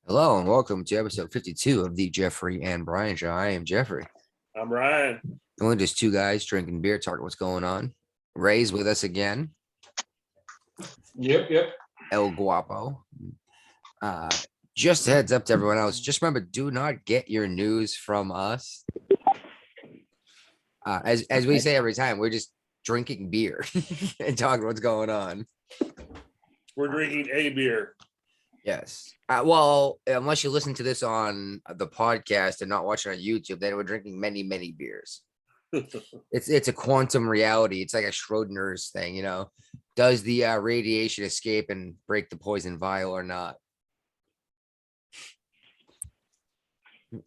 Hello and welcome to episode 52 of the Jeffrey and Brian Show. I am Jeffrey. I'm Ryan. Only just two guys drinking beer, talking what's going on. Ray's with us again. Yep. El Guapo. Just a heads up to everyone else. Just remember, do not get your news from us. As we say every time, we're just drinking beer and talking what's going on. We're drinking a beer. Yes. Well, unless you listen to this on the podcast and not watching on YouTube, then we're drinking many, many beers. It's a quantum reality. It's like a Schrodinger's thing, you know. Does the radiation escape and break the poison vial or not?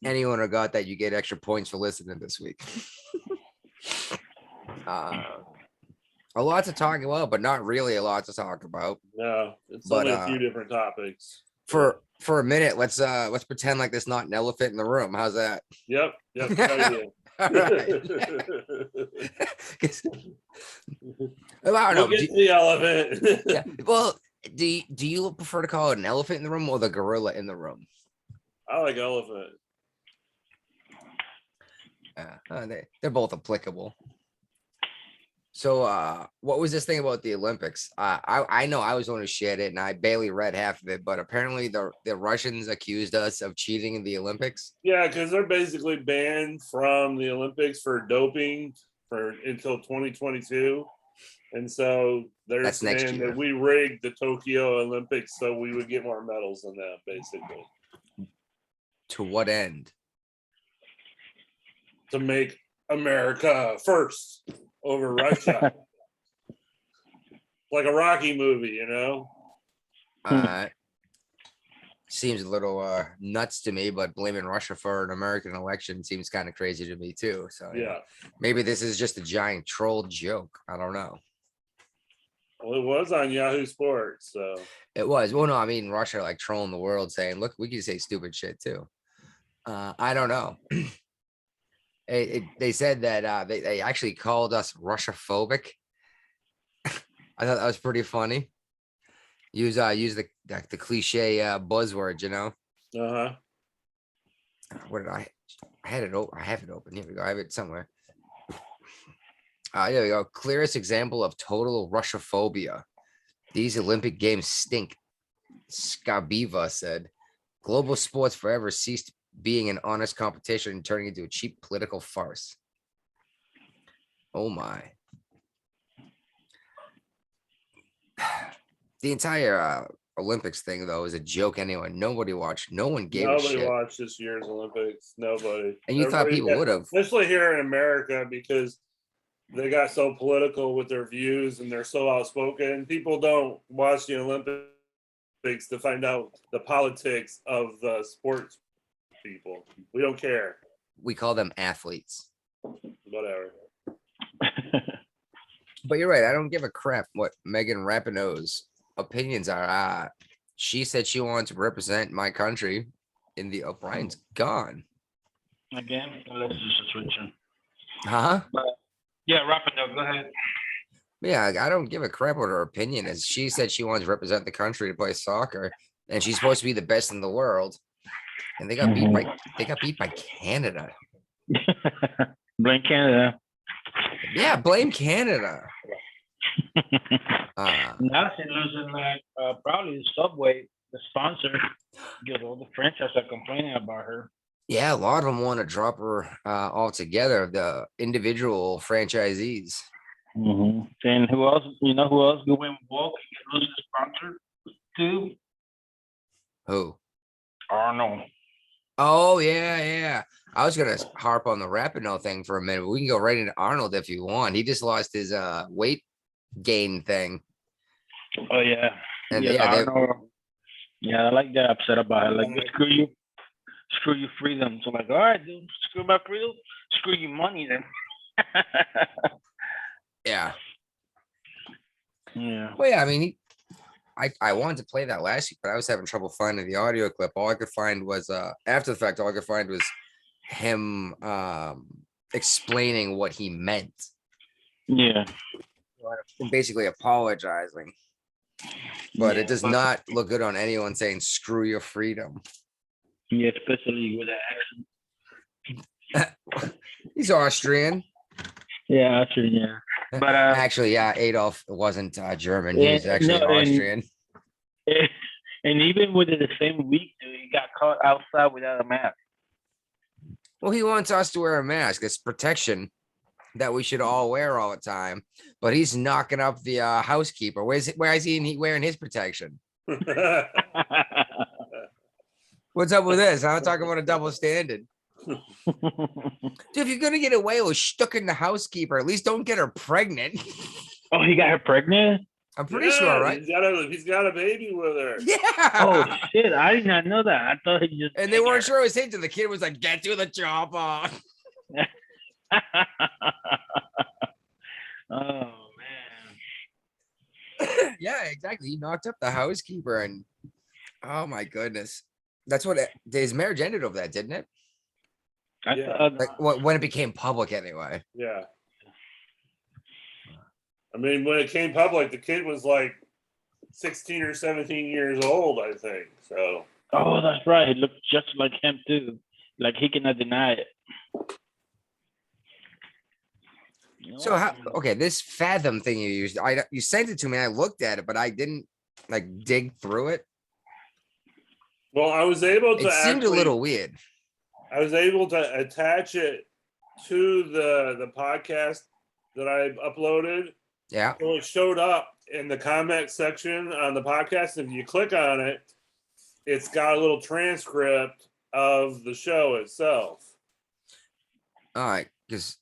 Anyone who got that, you get extra points for listening this week. A lot to talk about, but not really a lot to talk about. No, it's But, only a few different topics. For a minute, let's pretend like there's not an elephant in the room. How's that? Yep. All right. 'Cause- Well, I don't know. We'll get to the elephant. Yeah. Well, do you prefer to call it an elephant in the room or the gorilla in the room? I like elephant. They're both applicable. So, what was this thing about the Olympics? I know I was the one who shared it, and I barely read half of it, but apparently the Russians accused us of cheating in the Olympics. Yeah, because they're basically banned from the Olympics for doping until 2022, and so they're That's next saying year. that we rigged the Tokyo Olympics so we would get more medals than that, basically, To what end? to make America first over Russia. Like a Rocky movie, you know? Seems a little nuts to me, but blaming Russia for an American election seems kind of crazy to me too. So Yeah. maybe this is just a giant troll joke. I don't know. Well, it was on Yahoo Sports, so It was. Well, no, I mean Russia like trolling the world, saying, "Look, we can say stupid shit too." I don't know. They said that they actually called us Russia-phobic. I thought that was pretty funny. Use the cliche buzzword, you know. What did I had it open? I have it open. Here we go. I have it somewhere. There we go. Clearest example of total Russia-phobia. These Olympic Games stink. Skabiva said, "Global sports forever ceased being an honest competition and turning into a cheap political farce." Oh my. The entire Olympics thing, though, is a joke anyway. Nobody watched. No one gave a nobody shit. watched this year's Olympics. Nobody. And you thought people would have. Especially here in America, because they got so political with their views and they're so outspoken. People don't watch the Olympics to find out the politics of the sports people. We don't care. We call them athletes. Whatever. But you're right. I don't give a crap what Megan Rapinoe's opinions are. She said she wants to represent my country in the O'Brien's gone. Again, let's just switch in. Huh? Yeah, Rapinoe, go ahead. Yeah, I don't give a crap what her opinion is. She said she wants to represent the country to play soccer, and she's supposed to be the best in the world. And they got beat by Canada. Blame Canada. Yeah, blame Canada. Now she's losing probably Subway, the sponsor, because all the franchises are complaining about her. Yeah, a lot of them want to drop her altogether, the individual franchisees. And who else? You know who else going woke and lose his sponsor too? Who? Arnold. Oh, yeah. I was going to harp on the Rapinoe thing for a minute. But we can go right into Arnold if you want. He just lost his weight gain thing. Oh, yeah. And Arnold. Yeah, I like that. Upset about it. Like, screw you freedom. So like, all right, dude, screw my freedom. Screw you money then. Yeah. Yeah. Well, yeah, I mean, I wanted to play that last week, but I was having trouble finding the audio clip. All I could find was after the fact, all I could find was him explaining what he meant. Yeah. Basically apologizing. But it does not look good on anyone saying screw your freedom. Yeah, especially with that accent. He's Austrian. Yeah, actually, yeah. But Actually, yeah, Adolf wasn't German. He was actually no, an Austrian. and even within the same week, dude, he got caught outside without a mask. Well, he wants us to wear a mask. It's protection that we should all wear all the time. But he's knocking up the housekeeper. Where is he wearing his protection? What's up with this? I'm talking about a double standard. Dude, if you're gonna get away with stuck in the housekeeper, at least don't get her pregnant. Oh, he got her pregnant? I'm pretty sure, right? He's got a baby with her. Yeah. Oh shit! I did not know that. I thought he just. And they weren't sure it was him. The kid was like, "Get to the chopper." Oh man. Yeah, exactly. He knocked up the housekeeper, and oh my goodness, that's what his marriage ended over that, didn't it? Yeah. Like when it became public, anyway. Yeah. I mean, when it came public, the kid was like 16 or 17 years old, I think. So. Oh, that's right. He looked just like him too. Like he cannot deny it. So how? Okay, this Fathom thing you used, you sent it to me. I looked at it, but I didn't like dig through it. Well, I was able to. It seemed a little weird. I was able to attach it to the podcast that I uploaded. Yeah. So it showed up in the comment section on the podcast. If you click on it, it's got a little transcript of the show itself. All right, because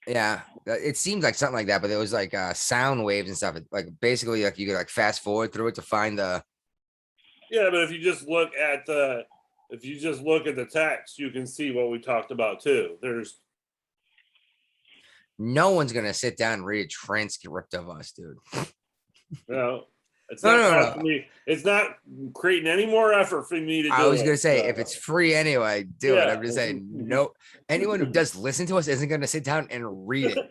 yeah, it seems like something like that, but there was like sound waves and stuff. Like basically, like you could like fast forward through it to find the. Yeah, but if you just look at the text, you can see what we talked about too. No one's gonna sit down and read a transcript of us, dude. No, it's No, not no, costing me. It's not creating any more effort for me to do it. I was gonna say if it's free anyway, do it. Yeah. I'm just saying, no. Anyone who does listen to us isn't gonna sit down and read it.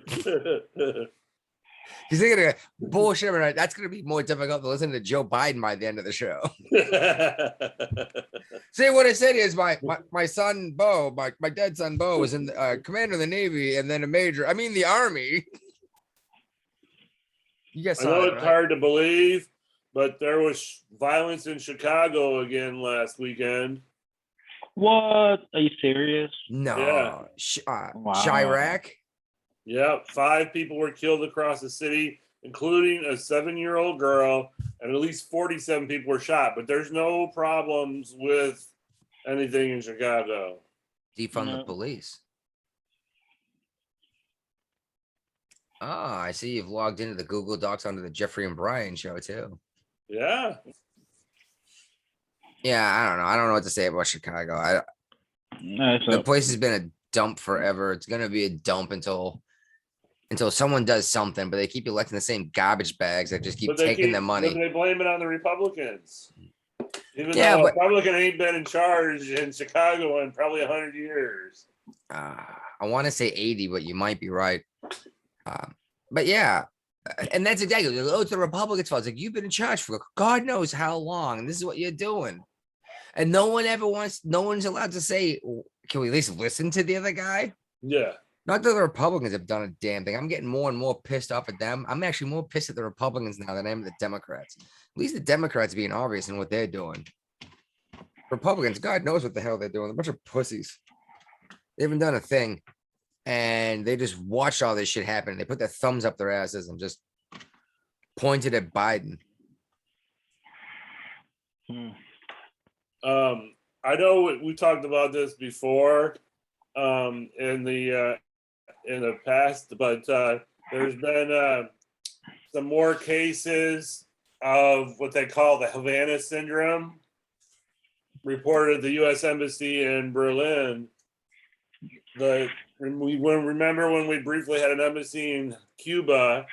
Because they're gonna bullshit. Right? That's gonna be more difficult to listen to Joe Biden by the end of the show. See what I said is my son Bo, my dad's son Bo was in the commander of the Navy and then a major. I mean the Army. You guys I saw know that, it's right? hard to believe, but there was violence in Chicago again last weekend. What? Are you serious? No. Yeah. Wow. Chirac. Yeah, 5 people were killed across the city, including a 7-year-old girl, and at least 47 people were shot. But there's no problems with anything in Chicago. Defund the No. police. Oh, I see you've logged into the Google Docs onto the Jeffrey and Brian show too. Yeah. Yeah, I don't know. I don't know what to say about Chicago. No, The place has been a dump forever. It's gonna be a dump until someone does something, but they keep electing the same garbage bags that just keep taking their money. But they blame it on the Republicans. Even Yeah, though a but Republican ain't been in charge in Chicago in probably 100 years. I want to say 80, but you might be right. But yeah, and that's exactly. Oh, it's the Republicans' fault. It's like you've been in charge for God knows how long, and this is what you're doing. And no one ever wants. No one's allowed to say, "Can we at least listen to the other guy?" Yeah. Not that the Republicans have done a damn thing. I'm getting more and more pissed off at them. I'm actually more pissed at the Republicans now than I am the Democrats. At least the Democrats being obvious in what they're doing. Republicans, God knows what the hell they're doing. They're a bunch of pussies. They haven't done a thing. And they just watched all this shit happen. They put their thumbs up their asses and just pointed at Biden. I know we talked about this before in the past, but there's been some more cases of what they call the Havana syndrome reported at the U.S. Embassy in Berlin. Remember when we briefly had an embassy in Cuba,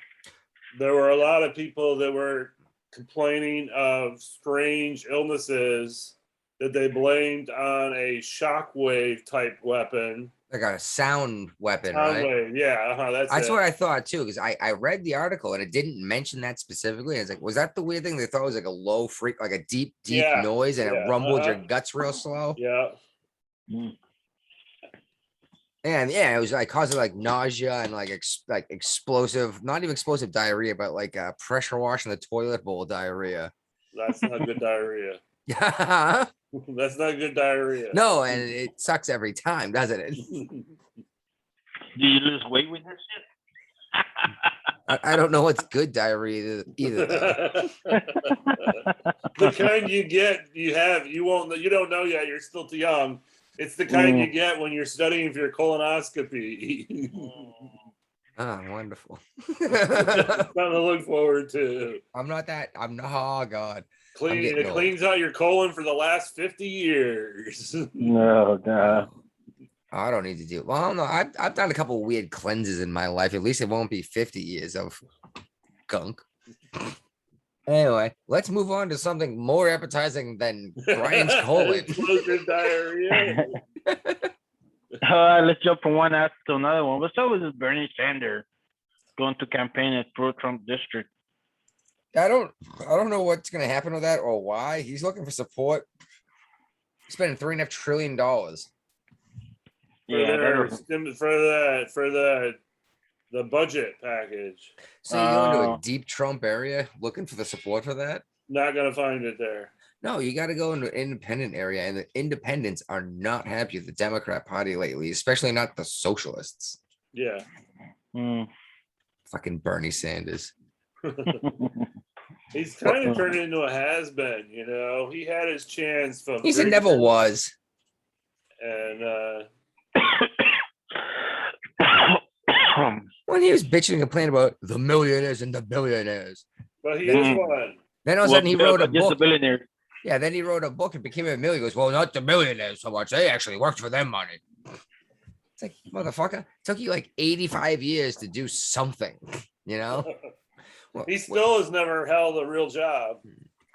there were a lot of people that were complaining of strange illnesses that they blamed on a shockwave type weapon. Like a sound weapon, Sound right? wave, yeah, that's That's it. what I thought too, because I read the article and it didn't mention that specifically. I was like, was that the weird thing? They thought it was like a low freak, like a deep Yeah, noise, and it yeah, rumbled your guts real slow. Yeah. And yeah, it was like causing like nausea and like explosive, not even explosive diarrhea, but like pressure washing the toilet bowl diarrhea. That's not good diarrhea. Yeah. That's not good diarrhea. No, and it sucks every time, doesn't it? Do you lose weight with that shit? I don't know what's good diarrhea either though. The kind you get, you won't, you don't know yet. You're still too young. It's the kind you get when you're studying for your colonoscopy. Oh, wonderful. Something to look forward to. I'm not, oh God. It cleans out your colon for the last 50 years. No, God. I don't need to do. Well, I don't know. I've done a couple of weird cleanses in my life. At least it won't be 50 years of gunk. Anyway, let's move on to something more appetizing than Brian's colon. Explosive diarrhea. Let's jump from one app to another one. What's up with this Bernie Sanders going to campaign at pro-Trump district? I don't know what's gonna happen with that or why. He's looking for support. He's spending $3.5 trillion. For the budget package. So you go into a deep Trump area looking for the support for that? Not gonna find it there. No, you got to go into an independent area, and the independents are not happy with the Democrat Party lately, especially not the socialists. Yeah. Fucking Bernie Sanders. He's kind of turned into a has-been, you know. He had his chance from. He said never was. And when he was bitching and complaining about the millionaires and the billionaires. But he is one. Then all of a sudden he wrote a book. The yeah, then he wrote a book and became a millionaire. He goes, well, not the millionaires so much. They actually worked for their money. It's like, motherfucker, it took you like 85 years to do something, you know? Well, he still has never held a real job.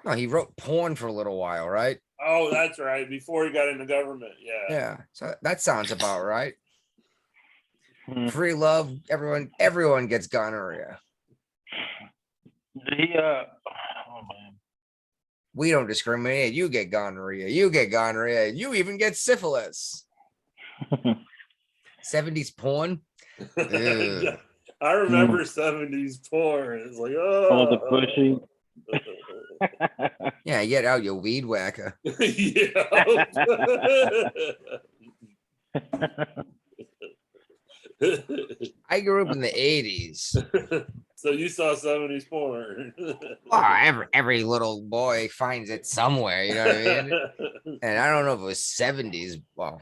No, he wrote porn for a little while, right? Oh, that's right. Before he got into government. Yeah. Yeah. So that sounds about right. Free love, everyone gets gonorrhea. Oh man. We don't discriminate. You get gonorrhea. You get gonorrhea. You even get syphilis. 70s porn. I remember 70s porn. It's like, oh, the pushing. Yeah, get out your weed whacker. Yeah. I grew up in the 80s. So you saw 70s porn. Oh, every little boy finds it somewhere, you know what I mean? And I don't know if it was 70s. Well,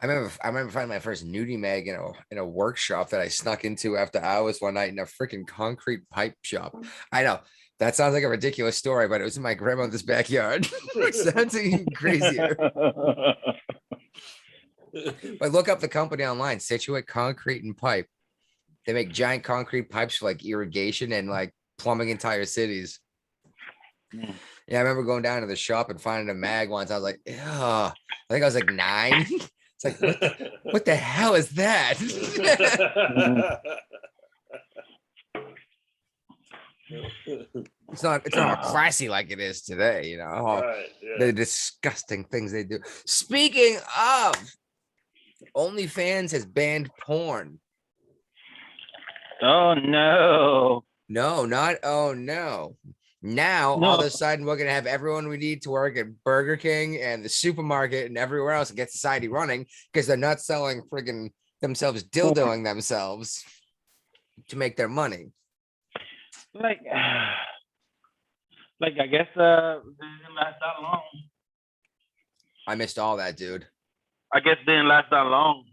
I remember finding my first nudie mag in a workshop that I snuck into after hours one night in a freaking concrete pipe shop. I know that sounds like a ridiculous story, but it was in my grandmother's backyard. It sounds even crazier. But look up the company online, Situate Concrete and Pipe. They make giant concrete pipes for like irrigation and like plumbing entire cities. Yeah, I remember going down to the shop and finding a mag once. I was like, yeah, I think I was like 9. It's like, what the hell is that? It's not classy like it is today, you know. Right, yeah. The disgusting things they do. Speaking of, OnlyFans has banned porn. Oh no. No, not oh no. Now all of a sudden we're gonna have everyone we need to work at Burger King and the supermarket and everywhere else and get society running because they're not selling friggin' themselves dildoing themselves to make their money. Like I guess it didn't last that long. I missed all that, dude. I guess it didn't last that long.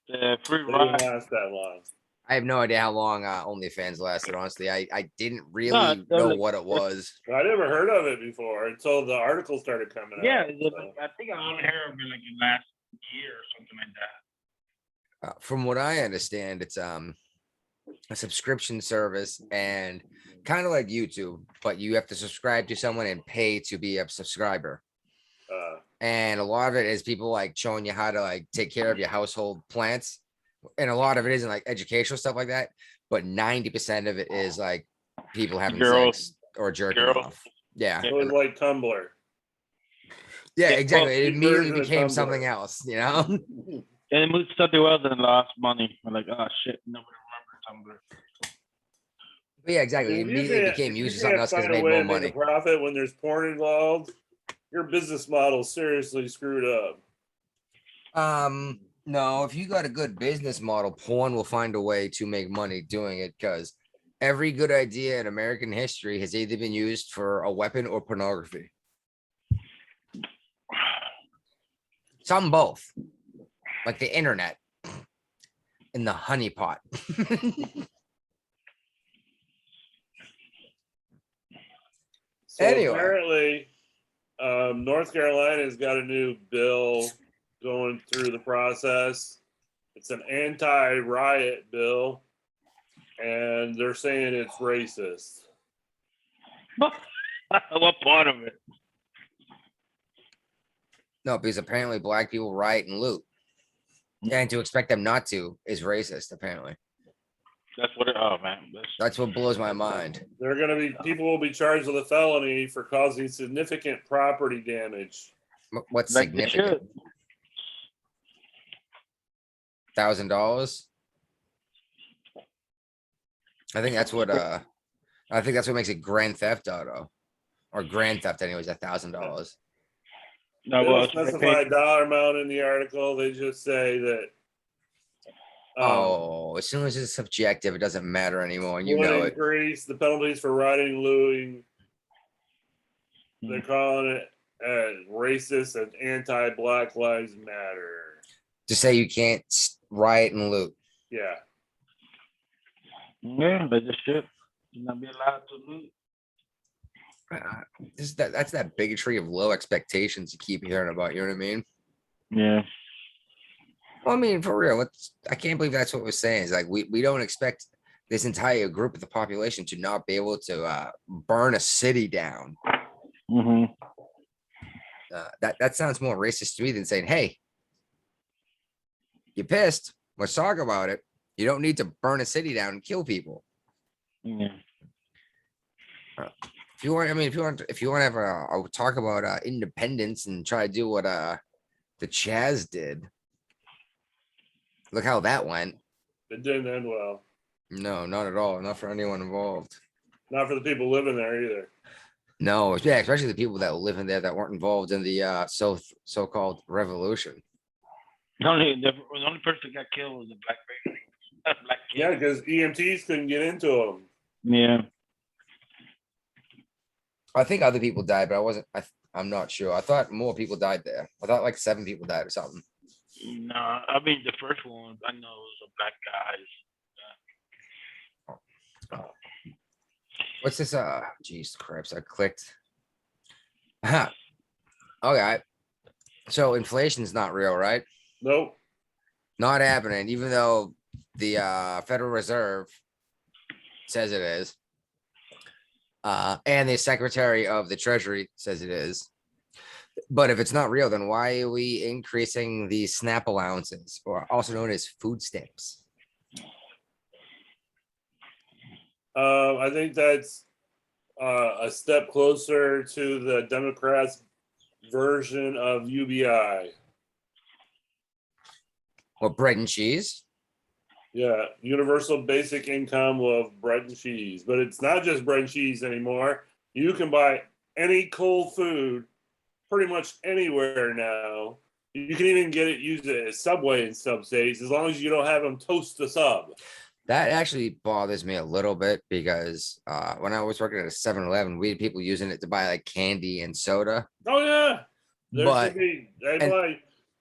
The free It ride. didn't last that long. I have no idea how long OnlyFans lasted. Honestly, I didn't really No, know what it was. I never heard of it before until the article started coming out. Yeah, So. I think I only heard of it like in last year or something like that. From what I understand, it's a subscription service and kind of like YouTube, but you have to subscribe to someone and pay to be a subscriber. And a lot of it is people like showing you how to like take care of your household plants. And a lot of it isn't like educational stuff like that. But 90% of it is like people having Girls. sex or jerking Girls. off. Yeah. It was like Tumblr. Yeah, Yeah, exactly. well, It the immediately version of became Tumblr. something else, you know? And we studied well and lost money. We're like, oh shit, nobody remembers Tumblr. But yeah, exactly. It If immediately became if you used for something can't else because it find a made way more to make a money. profit when there's porn involved, your business model seriously screwed up. No, if you got a good business model, porn will find a way to make money doing it because every good idea in American history has either been used for a weapon or pornography. Some both, like the internet and the honeypot. So Anyway. apparently, North Carolina's got a new bill going through the process. It's an anti-riot bill, and they're saying it's racist. What part of it? No, because apparently black people riot and loot. And to expect them not to is racist, apparently. That's what it. Oh man, That's what blows my mind. They're going to be people will be charged with a felony for causing significant property damage. What's like they significant? should. $1,000? I think that's what makes it grand theft auto. Or grand theft anyways, $1,000. No, They well, don't specify a dollar amount in the article. They just say that. Oh, as soon as it's subjective, it doesn't matter anymore, and you would know it. increase the penalties for rioting, looting. They're calling it racist and anti-Black Lives Matter. To say you can't riot and loot. Yeah. Yeah, they just should not be allowed to loot. That's that bigotry of low expectations you keep hearing about. You know what I mean? Yeah. Well, I mean, for real, I can't believe that's what we're saying. Is like we don't expect this entire group of the population to not be able to burn a city down. Mm-hmm. That sounds more racist to me than saying, "Hey, you're pissed. Let's talk about it. You don't need to burn a city down and kill people." Yeah. If you want to have a talk about independence and try to do what the Chaz did. Look how that went. It didn't end well. No, not at all. Not for anyone involved. Not for the people living there either. No, yeah, especially the people that live in there that weren't involved in the so-called revolution. The only person that got killed was the black baby. Black kid. Yeah, because EMTs couldn't get into them. Yeah. I think other people died, but I'm not sure. I thought more people died there. I thought like 7 people died or something. No, I mean the first one I know was a black guy. What's this? Jeez, cripes. I clicked. Huh. Okay. So inflation's not real, right? Nope. Not happening, even though the Federal Reserve says it is. And the Secretary of the Treasury says it is. But if it's not real, then why are we increasing the SNAP allowances, or also known as food stamps? I think that's a step closer to the Democrats' version of UBI. What, bread and cheese? Yeah, universal basic income of bread and cheese. But it's not just bread and cheese anymore. You can buy any cold food pretty much anywhere now. You can even use it at Subway in some states, as long as you don't have them toast the sub. That actually bothers me a little bit because when I was working at a 7-Eleven, we had people using it to buy like candy and soda. Oh yeah, But buy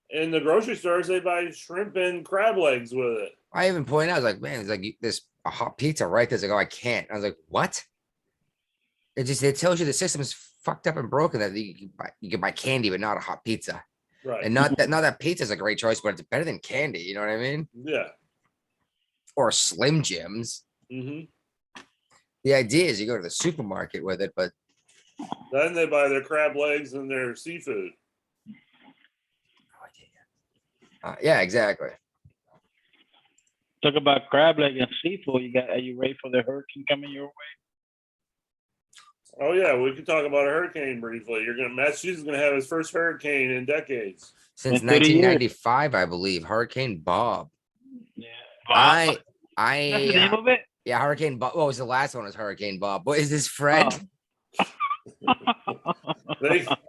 in the grocery stores. They buy shrimp and crab legs with it. I even pointed out, I was like, man, it's like there's a hot pizza right there. It's like, oh, I can't. I was like, what? It tells you the system is fucked up and broken that you can buy candy, but not a hot pizza. Right. And not that pizza is a great choice, but it's better than candy. You know what I mean? Yeah. Or Slim Jims. Mm-hmm. The idea is you go to the supermarket with it, but Then they buy their crab legs and their seafood. Yeah, exactly. Talk about crab leg and seafood. Are you ready for the hurricane coming your way? Oh yeah, we could talk about a hurricane briefly. Massachusetts is gonna have its first hurricane in decades. Since In 30 years. 1995, I believe, Hurricane Bob. Yeah. I, That's the name of it. yeah, Hurricane Bob. What was the last one? Was Hurricane Bob? What is this, Fred?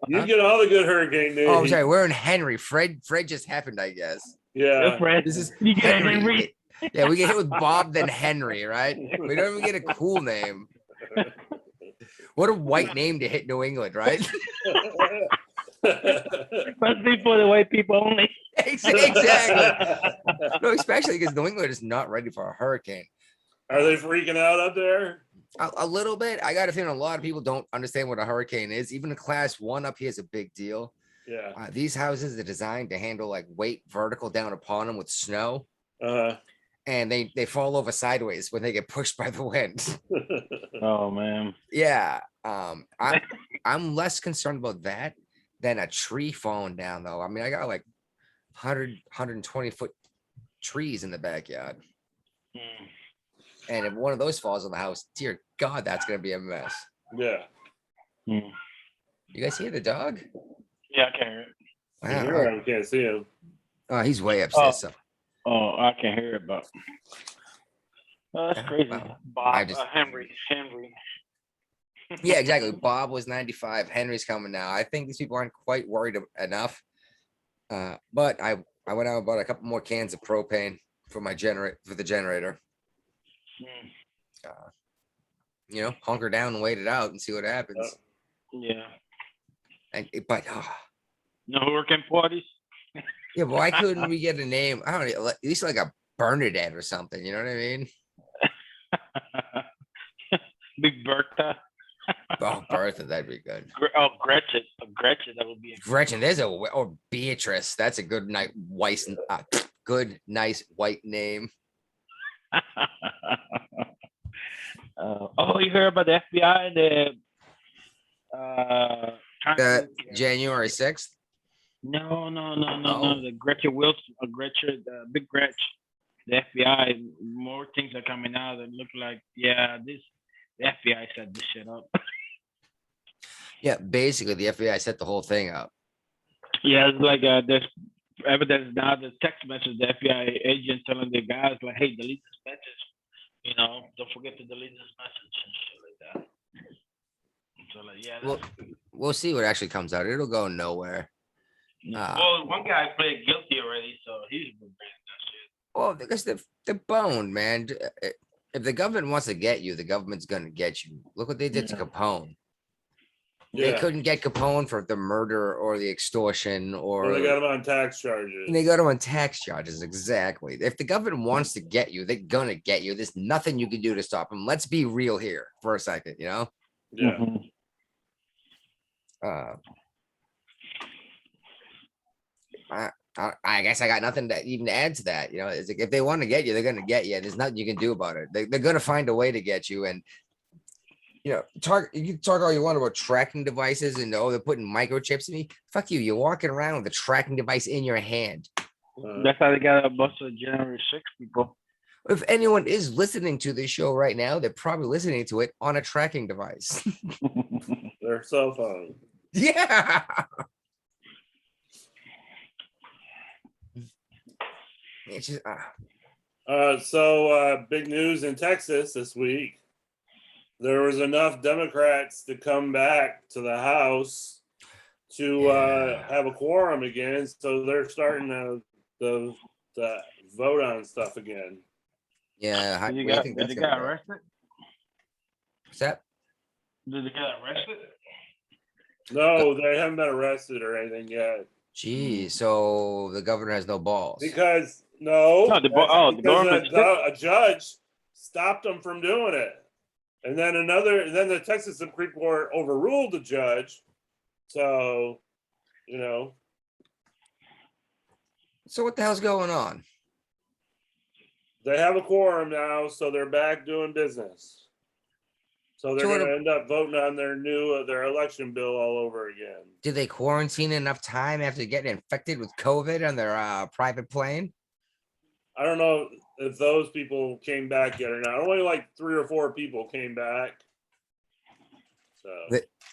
You get all the good hurricane names. Oh, I'm sorry. We're in Henry. Fred just happened, I guess. Yeah. Fred. This is You get Henry. Yeah, we get hit with Bob, then Henry, right? We don't even get a cool name. What a white name to hit New England, right? Must be for the white people only. Exactly. No, especially because New England is not ready for a hurricane. Are they freaking out up there? A little bit. I got a feeling a lot of people don't understand what a hurricane is. Even a class 1 up here is a big deal. Yeah. These houses are designed to handle like weight vertical down upon them with snow. And they fall over sideways when they get pushed by the wind. Oh man. Yeah. I'm less concerned about that than a tree falling down though. I mean, I got like 120 foot trees in the backyard. And if one of those falls on the house, dear God, that's gonna be a mess. Yeah. You guys hear the dog? Yeah, I can hear it. Wow. I can't see him. Oh, he's way upstairs. So I can hear it, but that's crazy. Well, Bob, Henry. Yeah, exactly. Bob was 95. Henry's coming now. I think these people aren't quite worried enough. But I went out and bought a couple more cans of propane for my the generator. Hunker down and wait it out and see what happens. Yeah. But no hurricane parties. Yeah, but why couldn't we get a name? I don't know, at least like a Bernadette or something. You know what I mean? Big Bertha. Oh, Bertha, that'd be good. Gretchen. Gretchen, that would be. Gretchen, or Beatrice. That's a good nice white name. You heard about the FBI? January 6th. No. The Gretchen Wilson, the big Gretchen. The FBI. More things are coming out that look like the FBI set this shit up. Yeah, basically the FBI set the whole thing up. Yeah, it's like there's evidence now. The text message, the FBI agent telling the guys like, "Hey, delete this message. Don't forget to delete this message and shit like that." So we'll see what actually comes out. It'll go nowhere. Well, one guy played guilty already, so he's been that shit. Well, because they're boned, man. If the government wants to get you, the government's gonna get you. Look what they did to Capone. Yeah. They couldn't get Capone for the murder or the extortion or they got him on tax charges. They got him on tax charges, exactly. If the government wants to get you, they're gonna get you. There's nothing you can do to stop them. Let's be real here for a second, Yeah. I guess I got nothing to even add to that. It's like if they want to get you, they're gonna get you. There's nothing you can do about it. They're gonna find a way to get you. And you can talk all you want about tracking devices and they're putting microchips in me. Fuck you. You're walking around with a tracking device in your hand. That's how they got a bunch of January 6 people. If anyone is listening to this show right now, they're probably listening to it on a tracking device. Their cell phone. Yeah. It's just big news in Texas this week. There was enough Democrats to come back to the House to have a quorum again, so they're starting to vote on stuff again. Yeah, Did they get arrested? What's that? Did they get arrested? No, they haven't been arrested or anything yet. Gee, so the governor has no balls. Because a judge stopped them from doing it. And then the Texas Supreme Court overruled the judge. So, So what the hell's going on? They have a quorum now, so they're back doing business. So they're going to end up voting on their election bill all over again. Did they quarantine enough time after getting infected with COVID on their private plane? I don't know if those people came back yet or not. Only like 3 or 4 people came back. So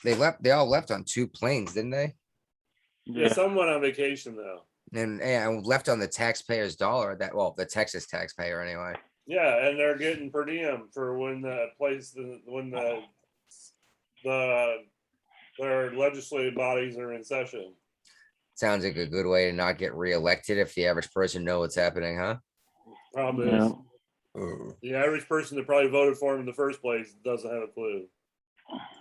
They all left on 2 planes, didn't they? yeah, some went on vacation though. And left on the taxpayer's dollar. The Texas taxpayer anyway. Yeah, and they're getting per diem for when their legislative bodies are in session. Sounds like a good way to not get reelected if the average person know what's happening, huh? Problem is, the average person that probably voted for him in the first place doesn't have a clue.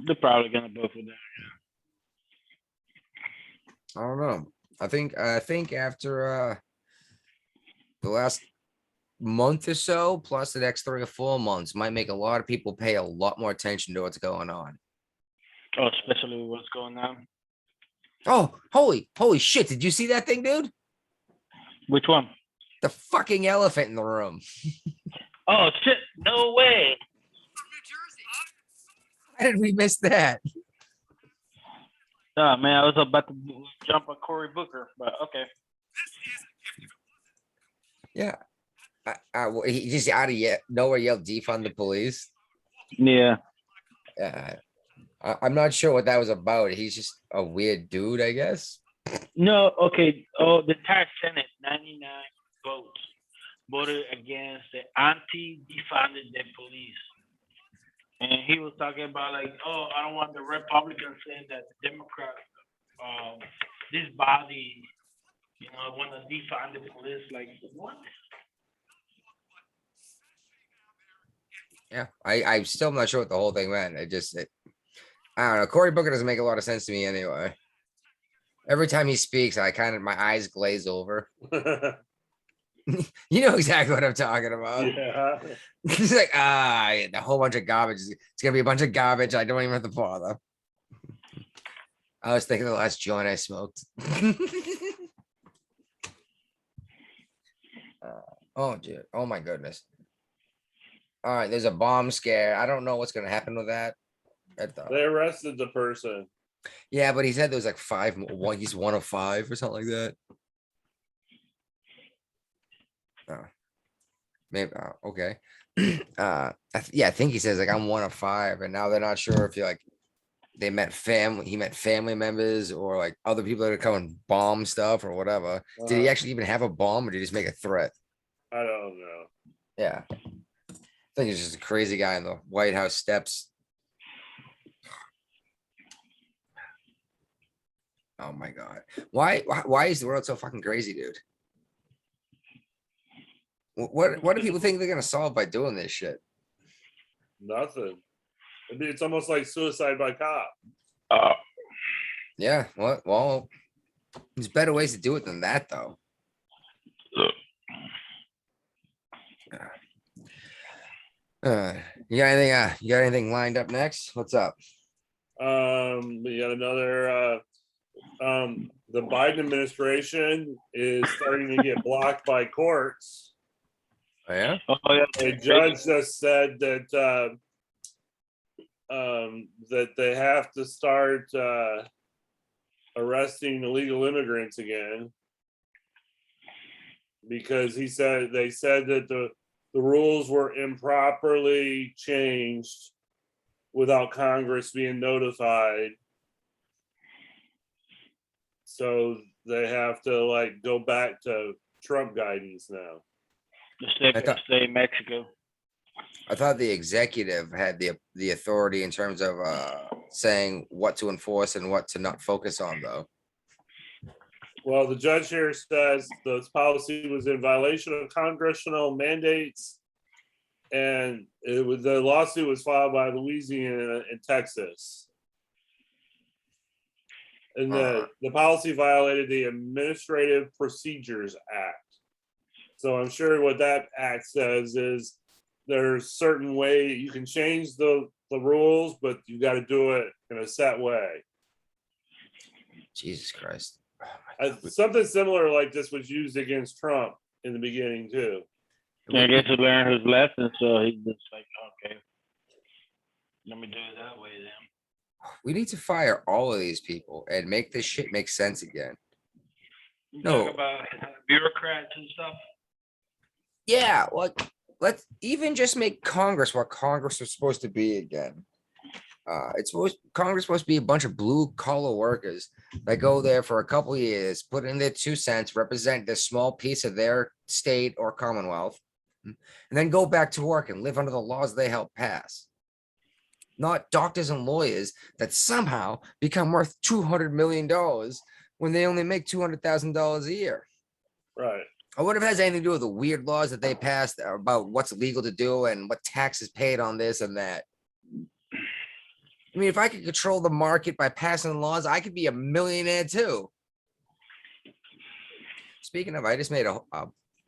They're probably gonna vote for that. I don't know. I think after the last month or so, plus the next 3 or 4 months, might make a lot of people pay a lot more attention to what's going on. Oh, especially what's going on. Oh, holy shit! Did you see that thing, dude? Which one? The fucking elephant in the room. Oh shit! No way. How did we miss that? Oh man, I was about to jump on Cory Booker, but okay. Yeah. He just out of nowhere yelled defund the police. Yeah. I'm not sure what that was about. He's just a weird dude, I guess. No, okay. Oh, the entire Senate, 99 votes, voted against the anti-defunded the police. And he was talking about like, oh, I don't want the Republicans saying that the Democrats, this body, want to defund the police. Like, what? Yeah, I'm still not sure what the whole thing meant. I don't know. Cory Booker doesn't make a lot of sense to me anyway. Every time he speaks, my eyes glaze over. You know exactly what I'm talking about. Yeah. He's like, a whole bunch of garbage. It's gonna be a bunch of garbage. I don't even have to bother. I was thinking the last joint I smoked. Oh, dude. Oh my goodness. All right, there's a bomb scare. I don't know what's gonna happen with that. They arrested the person. Yeah, but he said there was like 5. He's 1 of 5 or something like that. Maybe okay. I think he says like I'm 1 of 5, and now they're not sure if he met family members or like other people that are coming bomb stuff or whatever. Did he actually even have a bomb, or did he just make a threat? I don't know. Yeah. I think he's just a crazy guy in the White House steps. Oh my God. Why is the world so fucking crazy, dude? What do people think they're gonna solve by doing this shit? Nothing. I mean, it's almost like suicide by cop. Yeah. Well, there's better ways to do it than that, though. You got anything lined up next? What's up? We got another. The Biden administration is starting to get blocked by courts. Oh, yeah. A judge just said that that they have to start arresting illegal immigrants again, because they said that the rules were improperly changed without Congress being notified. So they have to go back to Trump guidance now. Stay in Mexico. I thought the executive had the authority in terms of saying what to enforce and what to not focus on, though. Well, the judge here says this policy was in violation of congressional mandates, and the lawsuit was filed by Louisiana and Texas. And the policy violated the Administrative Procedures Act. So I'm sure what that act says is there's certain way you can change the rules, but you got to do it in a set way. Jesus Christ. Something similar like this was used against Trump in the beginning too. I guess he learned his lesson, so he's just like, okay. Let me do it that way then. We need to fire all of these people and make this shit make sense again. You No. talk about bureaucrats and stuff. Yeah, like let's even just make Congress what Congress is supposed to be again. Congress supposed to be a bunch of blue collar workers that go there for a couple of years, put in their 2 cents, represent this small piece of their state or commonwealth, and then go back to work and live under the laws they helped pass. Not doctors and lawyers that somehow become worth $200 million when they only make $200,000 a year. Right. I wonder if it has anything to do with the weird laws that they passed about what's legal to do and what taxes paid on this and that. I mean, if I could control the market by passing laws, I could be a millionaire too. Speaking of, I just made a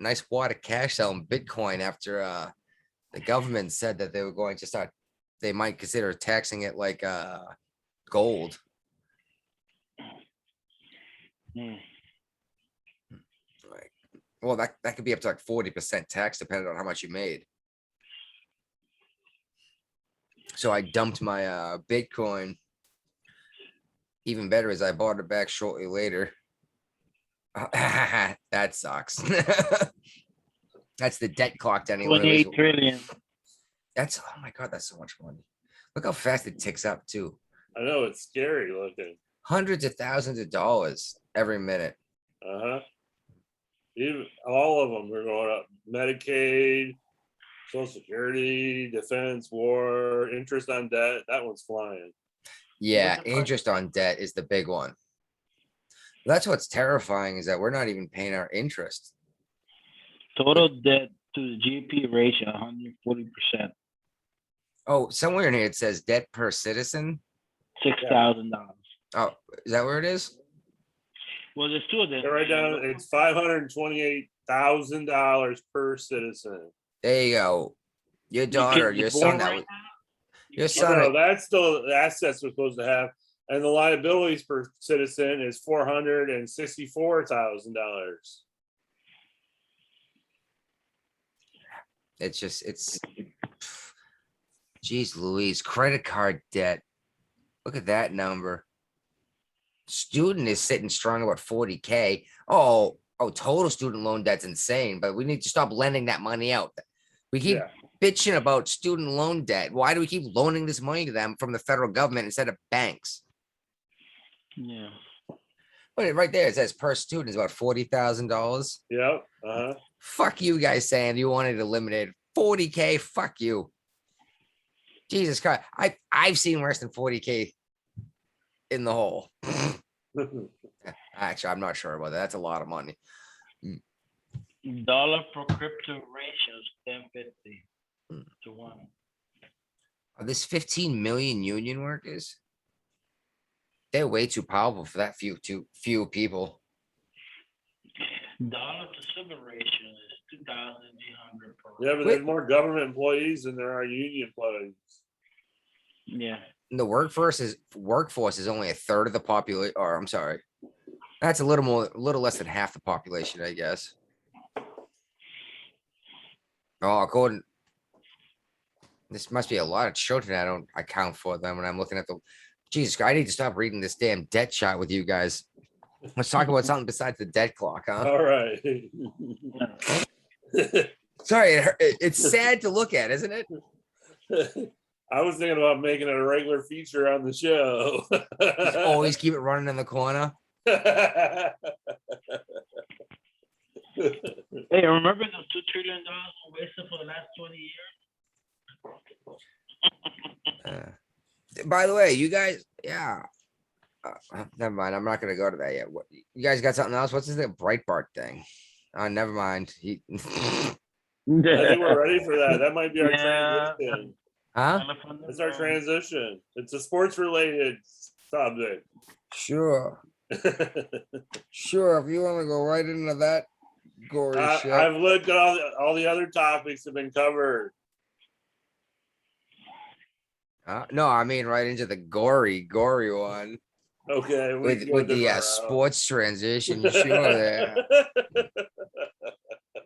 nice wad of cash selling Bitcoin after the government said that they were going to start, they might consider taxing it like gold. Like, well, that could be up to like 40% tax depending on how much you made. So I dumped my Bitcoin. Even better is I bought it back shortly later. That sucks. That's the debt clock anyway. 28 trillion. That's, oh my God, that's so much money. Look how fast it ticks up too. I know, it's scary looking. Hundreds of thousands of dollars every minute. Even all of them are going up. Medicaid, Social Security, defense, war, interest on debt. That one's flying. Yeah, interest on debt is the big one. That's what's terrifying is that we're not even paying our interest. Total debt to the GDP ratio, 140%. Oh, somewhere in here it says debt per citizen. $6,000. Oh, is that where it is? Well, there's two of them. Right down, it's $528,000 per citizen. There you go. Your daughter, your son, your son. No, that's still the assets we're supposed to have, and the liabilities per citizen is $464,000. It's just, geez Louise, credit card debt. Look at that number. Student is sitting strong about 40K. Oh, total student loan debt's insane, but we need to stop lending that money out. We keep bitching about student loan debt. Why do we keep loaning this money to them from the federal government instead of banks? Yeah. But right there, it says per student is about $40,000. Yep. Fuck you guys saying you wanted to eliminate 40K. Fuck you. Jesus Christ. I've seen worse than 40K in the hole. Actually, I'm not sure about that. That's a lot of money. Dollar per crypto ratio is 1050 to 1. Are this 15 million union workers? They're way too powerful for that few people. Dollar to silver ratio is 2,800 per. Yeah, but there's more government employees than there are union employees. Yeah. And the workforce is only a third of the population, or I'm sorry. That's a little less than half the population, I guess. Oh, this must be a lot of children. I don't account for them when I'm looking at the. Jesus, I need to stop reading this damn debt chart with you guys. Let's talk about something besides the debt clock, huh? All right. Sorry, it's sad to look at, isn't it? I was thinking about making it a regular feature on the show. Just always keep it running in the corner. Hey, remember those $2 trillion wasted for the last 20 years? By the way, you guys, never mind. I'm not gonna go to that yet. What, you guys got something else? What's this Breitbart thing? Oh, never mind. I think we're ready for that. That might be our transition. Huh? It's our transition. It's a sports related subject. Sure. Sure. If you want to go right into that gory shit. I've looked at all the other topics have been covered. No, I mean right into the gory one. Okay. With the sports transition, sure.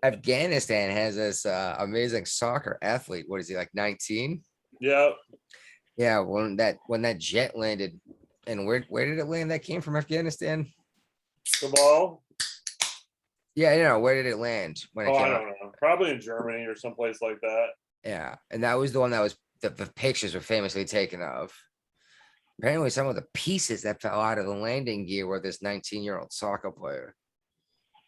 Afghanistan has this amazing soccer athlete. What is he, like 19? Yep. Yeah, when that jet landed, and where did it land? That came from Afghanistan. Kabul? Yeah, where did it land when it Oh, I came out? don't know. Probably in Germany or someplace like that. Yeah, and that was the one that was the pictures were famously taken of. Apparently, some of the pieces that fell out of the landing gear were this 19-year-old soccer player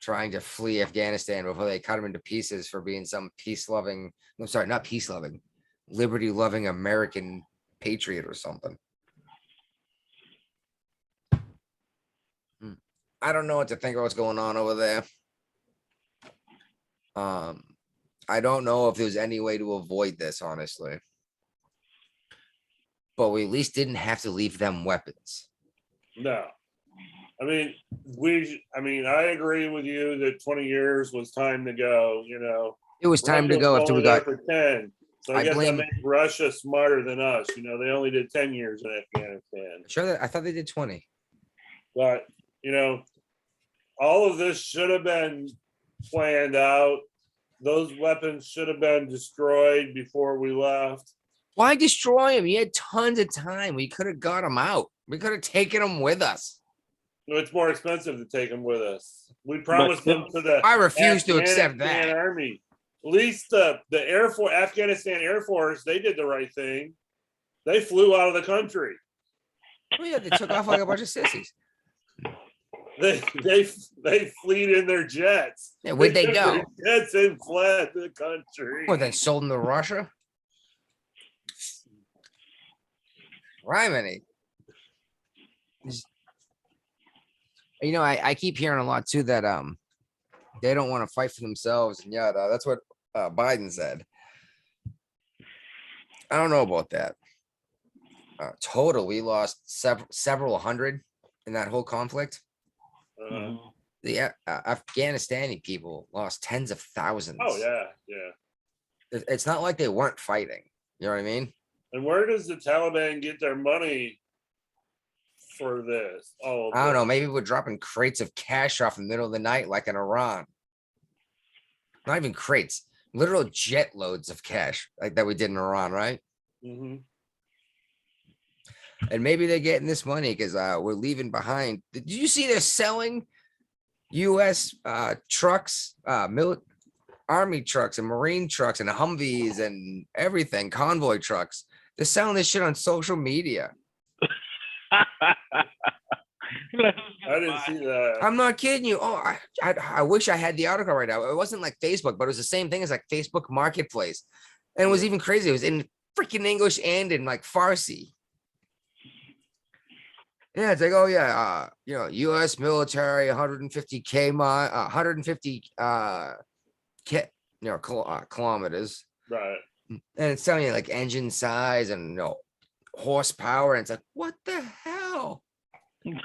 trying to flee Afghanistan before they cut him into pieces for being some peace-loving, I'm sorry, not peace-loving, liberty-loving American patriot or something. I don't know what to think of what's going on over there. I don't know if there's any way to avoid this, honestly. But we at least didn't have to leave them weapons. No. I mean, I agree with you that 20 years was time to go, It was time to Russia go was after we only there got. for 10. So I I guess that blame. makes Russia smarter than us. They only did 10 years in Afghanistan. Sure, that I thought they did 20. But, all of this should have been planned out. Those weapons should have been destroyed before we left. Why destroy him? You had tons of time. We could have got him out. We could have taken him with us. It's more expensive to take them with us. We promised them to the I refuse to accept Afghanistan that. Army. At least the Air Force, Afghanistan Air Force, they did the right thing. They flew out of the country. Oh yeah, they took off like a bunch of sissies. They fleed in their jets. Yeah, where'd they took go? their jets and fled the country. Well, then sold them to Russia. Rhymany. I keep hearing a lot too that they don't want to fight for themselves, and yeah, that's what Biden said. I don't know about that. Total, we lost several hundred in that whole conflict. The Afghanistani people lost tens of thousands. Oh yeah. It's not like they weren't fighting. You know what I mean? And where does the Taliban get their money for this? Oh, I don't know. Maybe we're dropping crates of cash off in the middle of the night, like in Iran. Not even crates, literal jet loads of cash, like that we did in Iran, right? Mm-hmm. And maybe they're getting this money because we're leaving behind. Did you see they're selling U.S. Trucks, Army trucks, and Marine trucks, and Humvees, and everything, convoy trucks? They're selling this shit on social media. I didn't see that. I'm not kidding you. Oh, I wish I had the article right now. It wasn't like Facebook, but it was the same thing as like Facebook Marketplace. And it was even crazy. It was in freaking English and in like Farsi. Yeah, it's like, oh yeah, U.S. military, 150K 150 kilometers. Right. And it's telling you like engine size and horsepower. And it's like, what the hell? And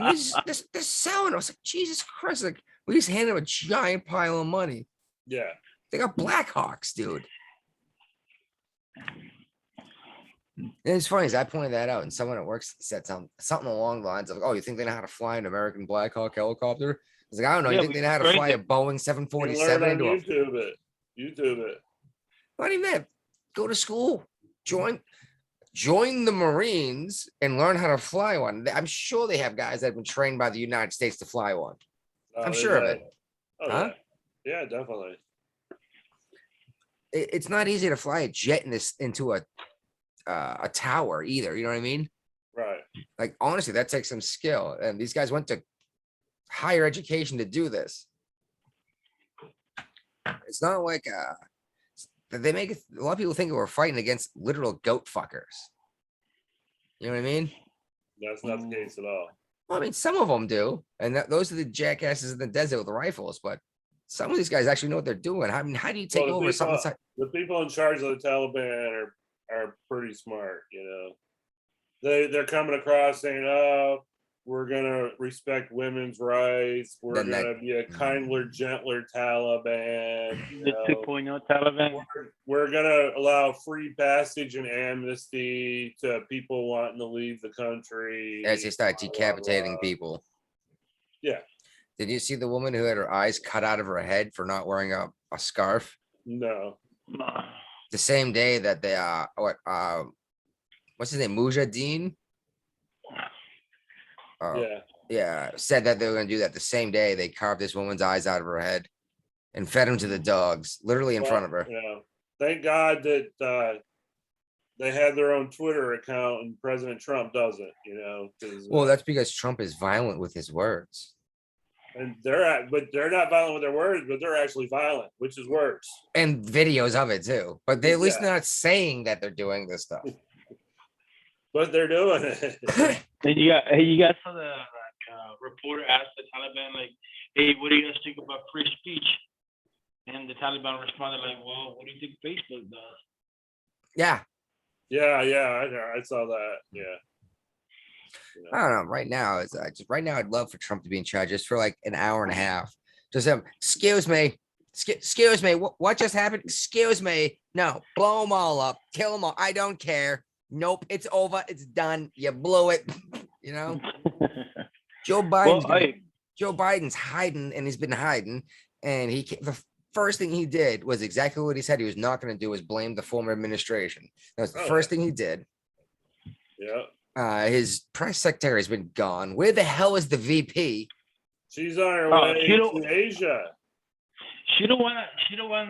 they're selling. I was like, Jesus Christ! Like we just handed them a giant pile of money. Yeah. They got Blackhawks, dude. And it's funny as I pointed that out, and someone at work said something along the lines of, "Oh, you think they know how to fly an American Black Hawk helicopter?" I was like, "I don't know. Yeah, you think they know how to fly a Boeing You 747 learn on into a YouTube it. Not even that. Go to school, join the Marines, and learn how to fly one. I'm sure they have guys that have been trained by the United States to fly one. I'm sure of it. Oh, Huh? Yeah, definitely. It's not easy to fly a jet into a tower either. You know what I mean? Right. Like honestly, that takes some skill, and these guys went to higher education to do this. It's not like they make it. A lot of people think we're fighting against literal goat fuckers. You know what I mean? That's not the case at all. Well, I mean, some of them do, and those are the jackasses in the desert with the rifles. But some of these guys actually know what they're doing. I mean, how do you take over something? The people in charge of the Taliban are pretty smart. They're coming across saying, "Oh, we're gonna respect women's rights. We're gonna be a kinder, gentler Taliban. The 2.0 Taliban. We're gonna allow free passage and amnesty to people wanting to leave the country." As they start decapitating people. Yeah. Did you see the woman who had her eyes cut out of her head for not wearing a scarf? No. the same day that they what's his name, Mujahideen? Yeah. Yeah, said that they were gonna do that the same day they carved this woman's eyes out of her head and fed them to the dogs, literally in front of her. Yeah. Thank God that they had their own Twitter account and President Trump doesn't, you know, because Well, that's because Trump is violent with his words. and but they're not violent with their words, but they're actually violent, which is worse. And videos of it too. But they at least Yeah. not saying that they're doing this stuff. But they're doing it. And you got some reporter asked the Taliban like, "Hey, what do you guys think about free speech?" And the Taliban responded like, "Well, what do you think Facebook does?" Yeah. I saw that. Yeah. I don't know. Right now, it's just right now. I'd love for Trump to be in charge just for like an hour and a half. Just excuse me, excuse me. What just happened? Excuse me. No, blow them all up, kill them all. I don't care. Nope, it's over. It's done. You blew it. You know, Joe Biden's Joe Biden's hiding, and he's been hiding. And the first thing he did was exactly what he said he was not going to do: was blame the former administration. That was the first thing he did. Yeah. His press secretary has been gone. Where the hell is the VP? She's on her way to Asia. She don't want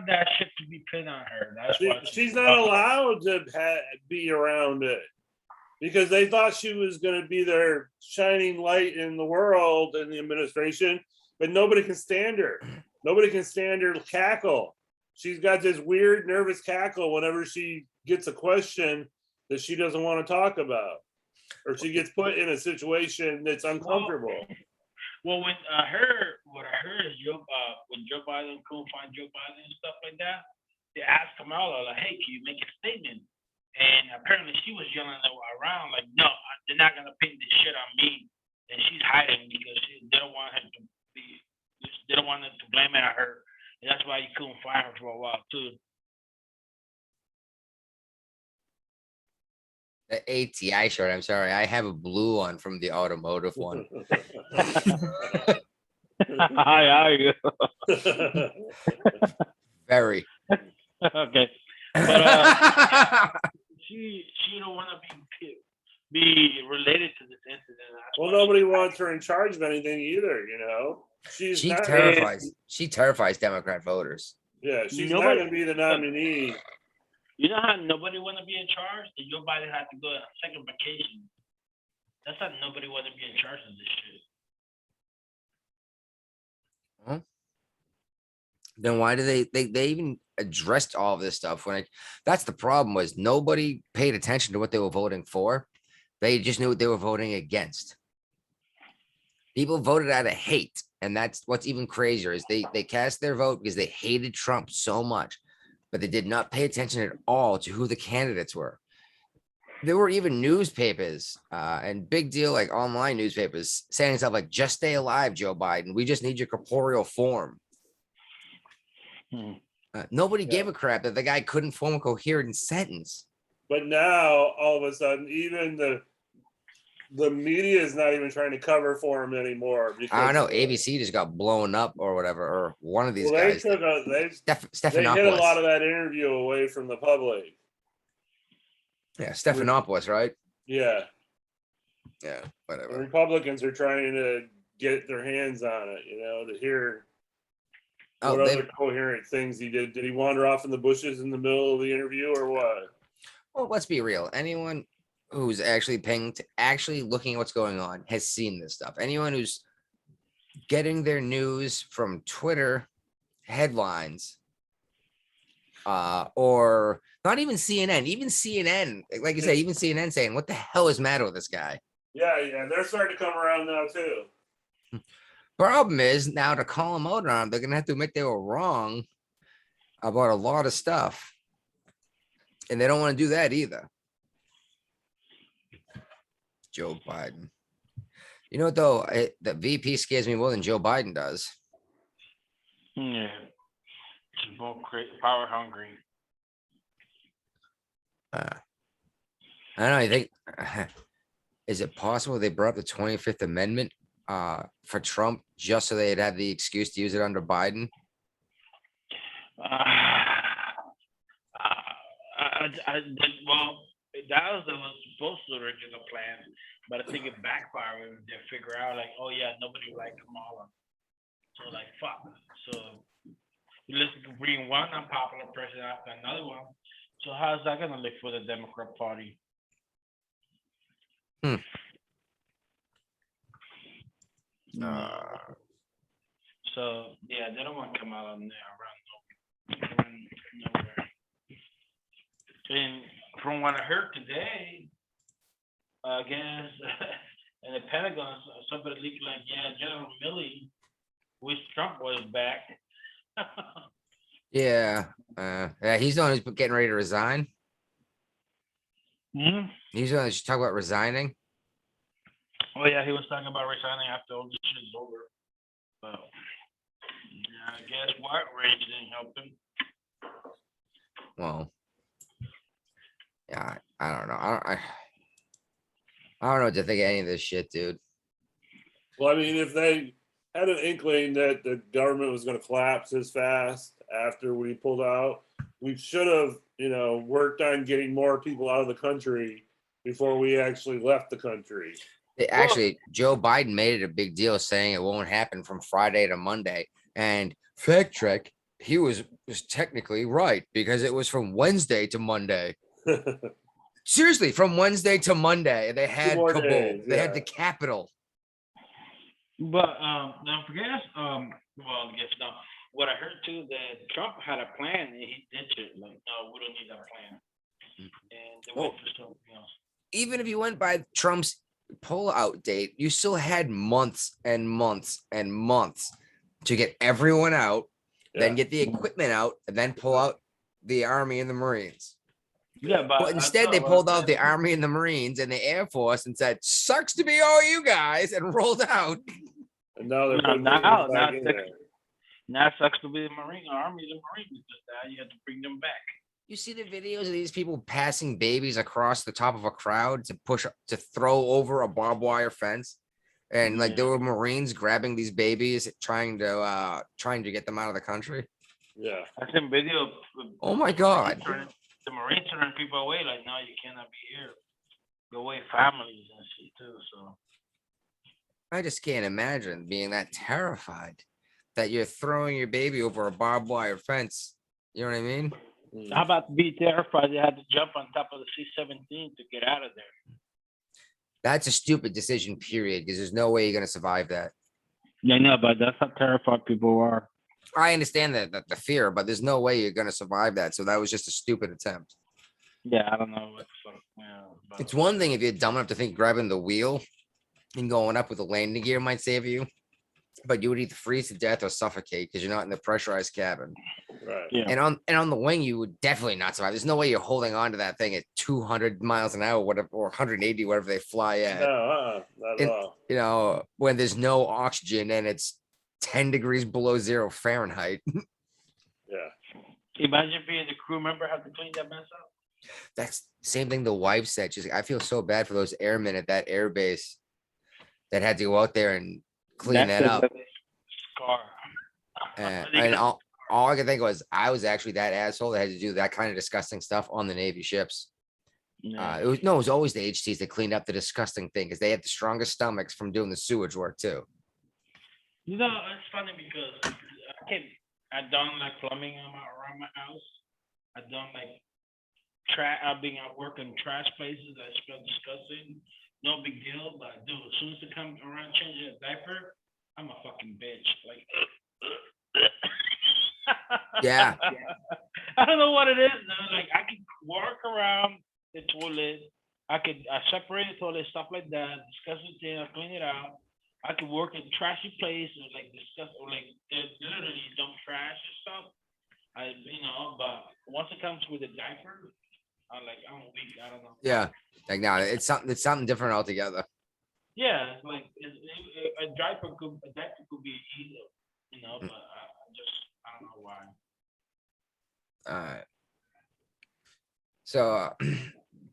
that shit to be pinned on her. That's why she's not allowed to be around it because they thought she was going to be their shining light in the world in the administration, but nobody can stand her. Nobody can stand her cackle. She's got this weird nervous cackle whenever she gets a question that she doesn't want to talk about, or she gets put in a situation that's uncomfortable. Well, what I heard is when Joe Biden couldn't find Joe Biden and stuff like that, they asked Kamala like, "Hey, can you make a statement?" And apparently she was yelling around like, "No, they're not gonna pin this shit on me." And she's hiding because they don't want her to be. They don't want them to blame it on her, and that's why you couldn't find her for a while too. The ATI shirt. I'm sorry, I have a blue one from the automotive one. Very. Okay, but she don't want to be related to this incident. Well, nobody wants her in charge of anything either. You know, she terrifies Democrat voters. Yeah, she's not going to be the nominee. You know how nobody want to be in charge? And Joe Biden had to go on a second vacation. That's how nobody want to be in charge of this shit. Well, then why do they even addressed all of this stuff when that's the problem was nobody paid attention to what they were voting for. They just knew what they were voting against. People voted out of hate. And that's what's even crazier is they cast their vote because they hated Trump so much. But they did not pay attention at all to who the candidates were. There were even newspapers and big deal like online newspapers saying stuff like, "Just stay alive, Joe Biden. We just need your corporeal form." Nobody gave a crap that the guy couldn't form a coherent sentence. But now, all of a sudden, even the media is not even trying to cover for him anymore. I don't know. ABC just got blown up or whatever, or one of these guys. They hid a lot of that interview away from the public. Yeah, Stephanopoulos, right? Yeah. Yeah, whatever. The Republicans are trying to get their hands on it, you know, to hear what other coherent things he did. Did he wander off in the bushes in the middle of the interview or what? Well, let's be real. Anyone who's actually looking at what's going on has seen this stuff. Anyone who's getting their news from Twitter headlines, or not even CNN, like you said, even CNN saying, "What the hell is the matter with this guy?" Yeah, they're starting to come around now too. Problem is now to call them out on, they're gonna have to admit they were wrong about a lot of stuff, and they don't want to do that either. Joe Biden. You know what though? The VP scares me more than Joe Biden does. Yeah, she's more power hungry. I don't know. I think is it possible they brought up the 25th Amendment for Trump just so they'd have the excuse to use it under Biden? Well, that was the supposed to original plan, but I think it backfired when they figure out like, oh yeah, nobody liked Kamala, so like fuck. So you listen to bring one unpopular person after another one. So how's that gonna look for the Democrat Party? Hmm. So yeah, they don't want Kamala in there around nowhere. And from what I heard today, I guess in the Pentagon, somebody leaked like, yeah, General Milley wish Trump was back. Yeah. Yeah, he's the one who's getting ready to resign. Hmm? He's the one who's talking about resigning. Oh yeah, he was talking about resigning after all this shit is over. But yeah, I guess white rage didn't help him. Well, yeah, I don't know. I don't know what to think of any of this shit, dude. Well, I mean, if they had an inkling that the government was going to collapse as fast after we pulled out, we should have, worked on getting more people out of the country before we actually left the country. Actually, Joe Biden made it a big deal saying it won't happen from Friday to Monday. And fact check, he was technically right because it was from Wednesday to Monday. Seriously, from Wednesday to Monday, they had more Kabul. days, They had yeah. the Capitol. But don't forget, well, I guess no. What I heard too that Trump had a plan and he ditched it. Like, no, we don't need that plan. And they went for something else. Even if you went by Trump's pullout date, you still had months and months and months to get everyone out, then Yeah. get the equipment out, and then pull out the Army and the Marines. Yeah, but But instead, they pulled out the Army and the Marines and the Air Force and said, "Sucks to be all you guys," and rolled out. And now they're No, putting now, people back in there. now it sucks to be the Marine Army. The Marines just now you have to bring them back. You see the videos of these people passing babies across the top of a crowd to throw over a barbed wire fence, and like there were Marines grabbing these babies, trying to get them out of the country. Yeah. I seen video. Oh my God! The Marines turning people away. Like, no, you cannot be here. Go away, families and shit too. So I just can't imagine being that terrified that you're throwing your baby over a barbed wire fence. You know what I mean? how about to be terrified? They had to jump on top of the C-17 to get out of there. That's a stupid decision, period, because there's no way you're going to survive that. Yeah, no, but that's how terrified people are. I understand that the fear, but there's no way you're going to survive that. So that was just a stupid attempt. Yeah, I don't know. It's one thing if you're dumb enough to think grabbing the wheel and going up with the landing gear might save you, but you would either freeze to death or suffocate because you're not in the pressurized cabin. Right. Yeah. And on the wing, you would definitely not survive. There's no way you're holding on to that thing at 200 miles an hour, whatever, or 180, whatever they fly at. No, not at all. When there's no oxygen and it's 10 degrees below 0 Fahrenheit. Yeah. Imagine being the crew member, have to clean that mess up. That's the same thing the wife said. She's like, I feel so bad for those airmen at that air base that had to go out there and clean that up. Scar. And all I could think was I was actually that asshole that had to do that kind of disgusting stuff on the Navy ships. Yeah. It was always the HTs that cleaned up the disgusting thing because they had the strongest stomachs from doing the sewage work too. You know, it's funny because I don't like plumbing around my house. I don't like I work in trash places. I smell disgusting. No big deal, but dude, as soon as it comes around changing a diaper, I'm a fucking bitch. Like, Yeah. I don't know what it is, dude. Like, I can work around the toilet. I separate the toilet, stuff like that. Disgusting thing, I clean it out. I could work in trashy place or like discuss or like literally dump trash and stuff. But once it comes with a diaper, I'm weak. I don't know. Yeah. Like now it's something different altogether. Yeah, like a diaper could be easier, but I don't know why. All right. So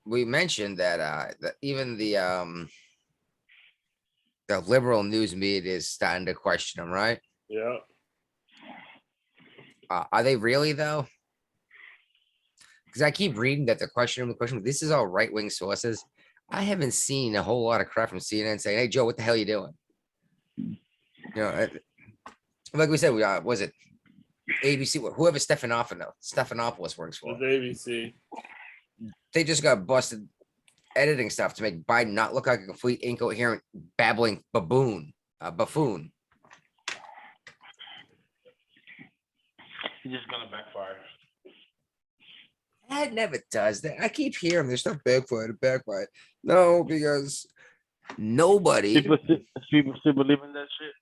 we mentioned that even the liberal news media is starting to question them, right? Yeah. Are they really though? because I keep reading that the question. This is all right wing sources. I haven't seen a whole lot of crap from CNN saying, "Hey Joe, what the hell are you doing?" Like we said, was it ABC? Whoever Stephanopoulos works for. With ABC. They just got busted editing stuff to make Biden not look like a complete incoherent babbling buffoon. He's just gonna backfire. That never does that. I keep hearing there's stuff backfired. No, because nobody. People still believe in that shit.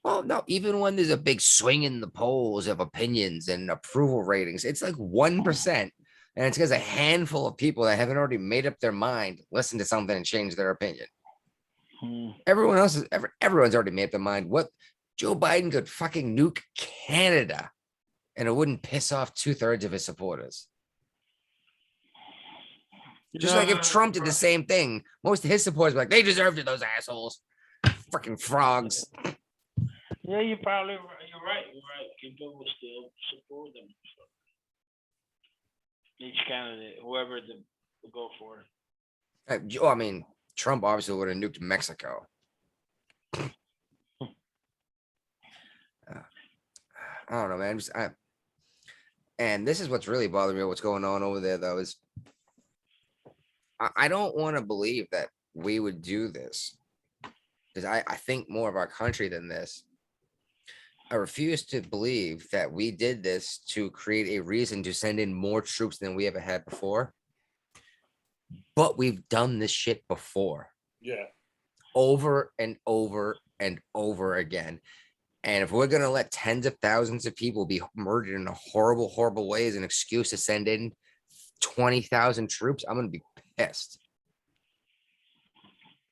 Well, no, even when there's a big swing in the polls of opinions and approval ratings, it's like 1%. And it's because a handful of people that haven't already made up their mind listen to something and change their opinion. Everyone's already made up their mind. What Joe Biden could fucking nuke Canada and it wouldn't piss off 2/3 of his supporters. Just like if Trump did the same thing, most of his supporters were like, they deserved it, those assholes. Fucking frogs. Yeah, you're right. You're right. People will still support them. Each candidate, whoever they go for. I mean, Trump obviously would have nuked Mexico. I don't know, man. And this is what's really bothering me. What's going on over there, though, is I don't want to believe that we would do this because I think more of our country than this. I refuse to believe that we did this to create a reason to send in more troops than we ever had before. But we've done this shit before. Yeah. Over and over and over again. And if we're going to let tens of thousands of people be murdered in a horrible, horrible way as an excuse to send in 20,000 troops, I'm going to be pissed.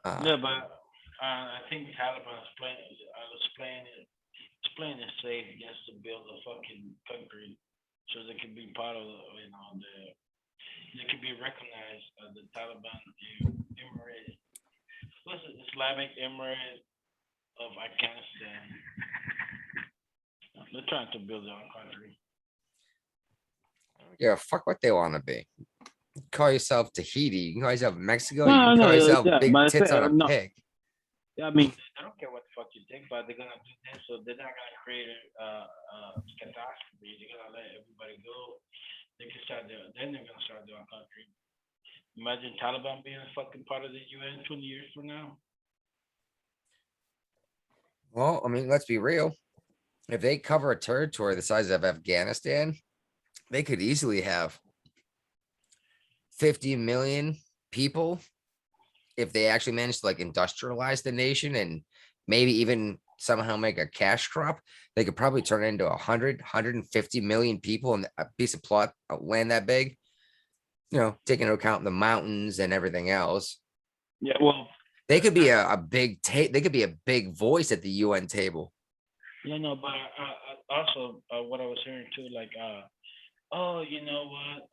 Yeah, but I think Taliban is playing it safe just to build a fucking country so they can be part of they can be recognized as the Taliban Emirate. What's the Islamic Emirate of Afghanistan? They're trying to build their own country. Yeah, fuck what they want to be. You call yourself Tahiti. You can call yourself Mexico. You can call yourself big tits on a pig. I mean, I don't care what the fuck you think, but they're gonna do this, so they're not gonna create a catastrophe. They're gonna let everybody go. Then they're gonna start their own country. Imagine Taliban being a fucking part of the UN 20 years from now. Well, I mean, let's be real. If they cover a territory the size of Afghanistan, they could easily have 50 million people if they actually manage to like industrialize the nation and maybe even somehow make a cash crop. They could probably turn it into 150 million people in a piece of plot land that big, taking into account the mountains and everything else. Yeah, well, they could be they could be a big voice at the UN table. Yeah, no, but also what I was hearing too, like, oh, you know what?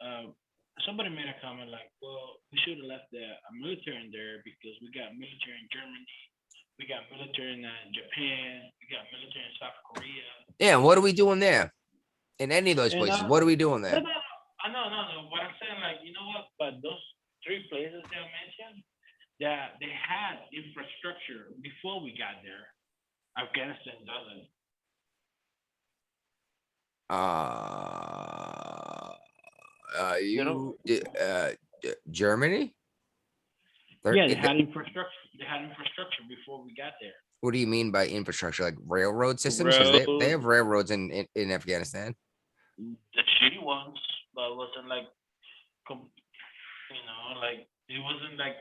Somebody made a comment like, well, we should have left the military in there because we got military in Germany, we got military in Japan, we got military in South Korea. Yeah, what are we doing there? In any of those places, what are we doing there? No. What I'm saying, like, you know what? But those three places that I mentioned, that they had infrastructure before we got there. Afghanistan doesn't. Germany? Yeah, they had infrastructure. They had infrastructure before we got there. What do you mean by infrastructure? Like railroad systems? Because they have railroads in Afghanistan. The shitty ones, but it wasn't like, like it wasn't like.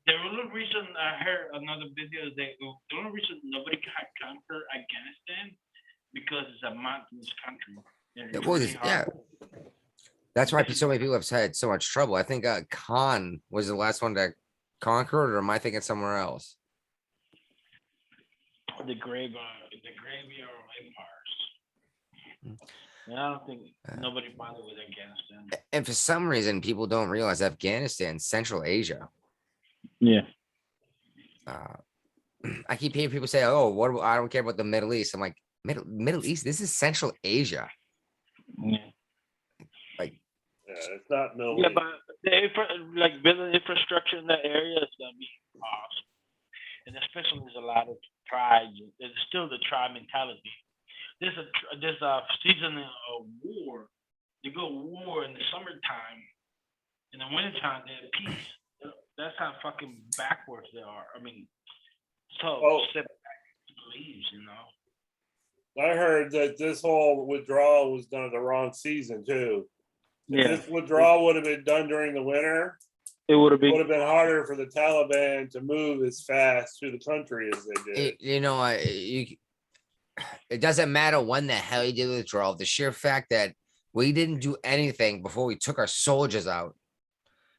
The only reason I heard another video is that the only reason nobody can conquer Afghanistan because it's a mountainous country. Yeah. That's why so many people have had so much trouble. I think Khan was the last one to conquer it, or am I thinking somewhere else? The graveyard of empires. And I don't think nobody bothered with Afghanistan. And for some reason, people don't realize Afghanistan, Central Asia. Yeah. I keep hearing people say, "Oh, I don't care about the Middle East." I'm like, Middle East. This is Central Asia. Yeah. Like it's not no. Yeah, but like building infrastructure in that area is gonna be awesome. And especially there's a lot of tribes. There's still the tribe mentality. There's a season of war. They go war in the summertime. In the wintertime, they have peace. That's how fucking backwards they are. I mean, sit back leaves, you know. I heard that this whole withdrawal was done at the wrong season too. If this withdrawal would have been done during the winter, it would have been harder for the Taliban to move as fast through the country as they did. It doesn't matter when the hell you did the withdrawal. The sheer fact that we didn't do anything before we took our soldiers out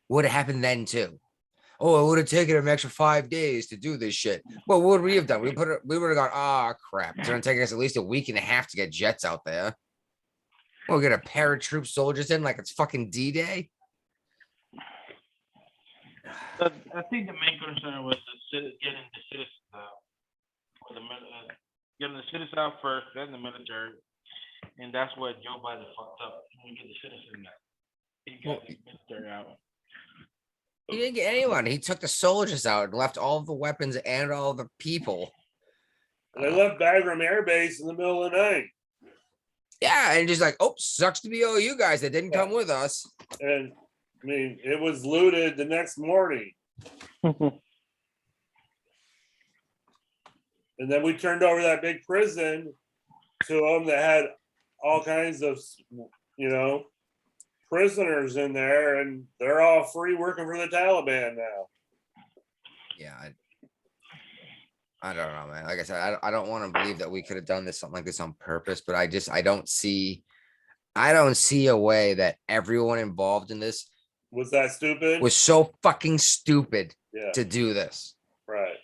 would have happened then too. Oh, it would have taken an extra 5 days to do this shit. Well, what would we have done? We would have gone, crap. It's gonna take us at least a week and a half to get jets out there. We'll get a paratroop soldiers in like it's fucking D-Day. But I think the main concern was getting the citizens out, getting the citizens out first, then the military, and that's where Joe Biden fucked up. He get the citizens out. He got the military out. He didn't get anyone. He took the soldiers out and left all the weapons and all the people. They left Bagram Air Base in the middle of the night. Yeah, and just like, sucks to be all you guys that didn't come with us. And I mean, it was looted the next morning. And then we turned over that big prison to them that had all kinds of, prisoners in there, and they're all free working for the Taliban now. Yeah, I don't know, man. Like I said, I don't want to believe that we could have done something like this on purpose, but I don't see a way that everyone involved in this was that stupid. Was so fucking stupid to do this. Right.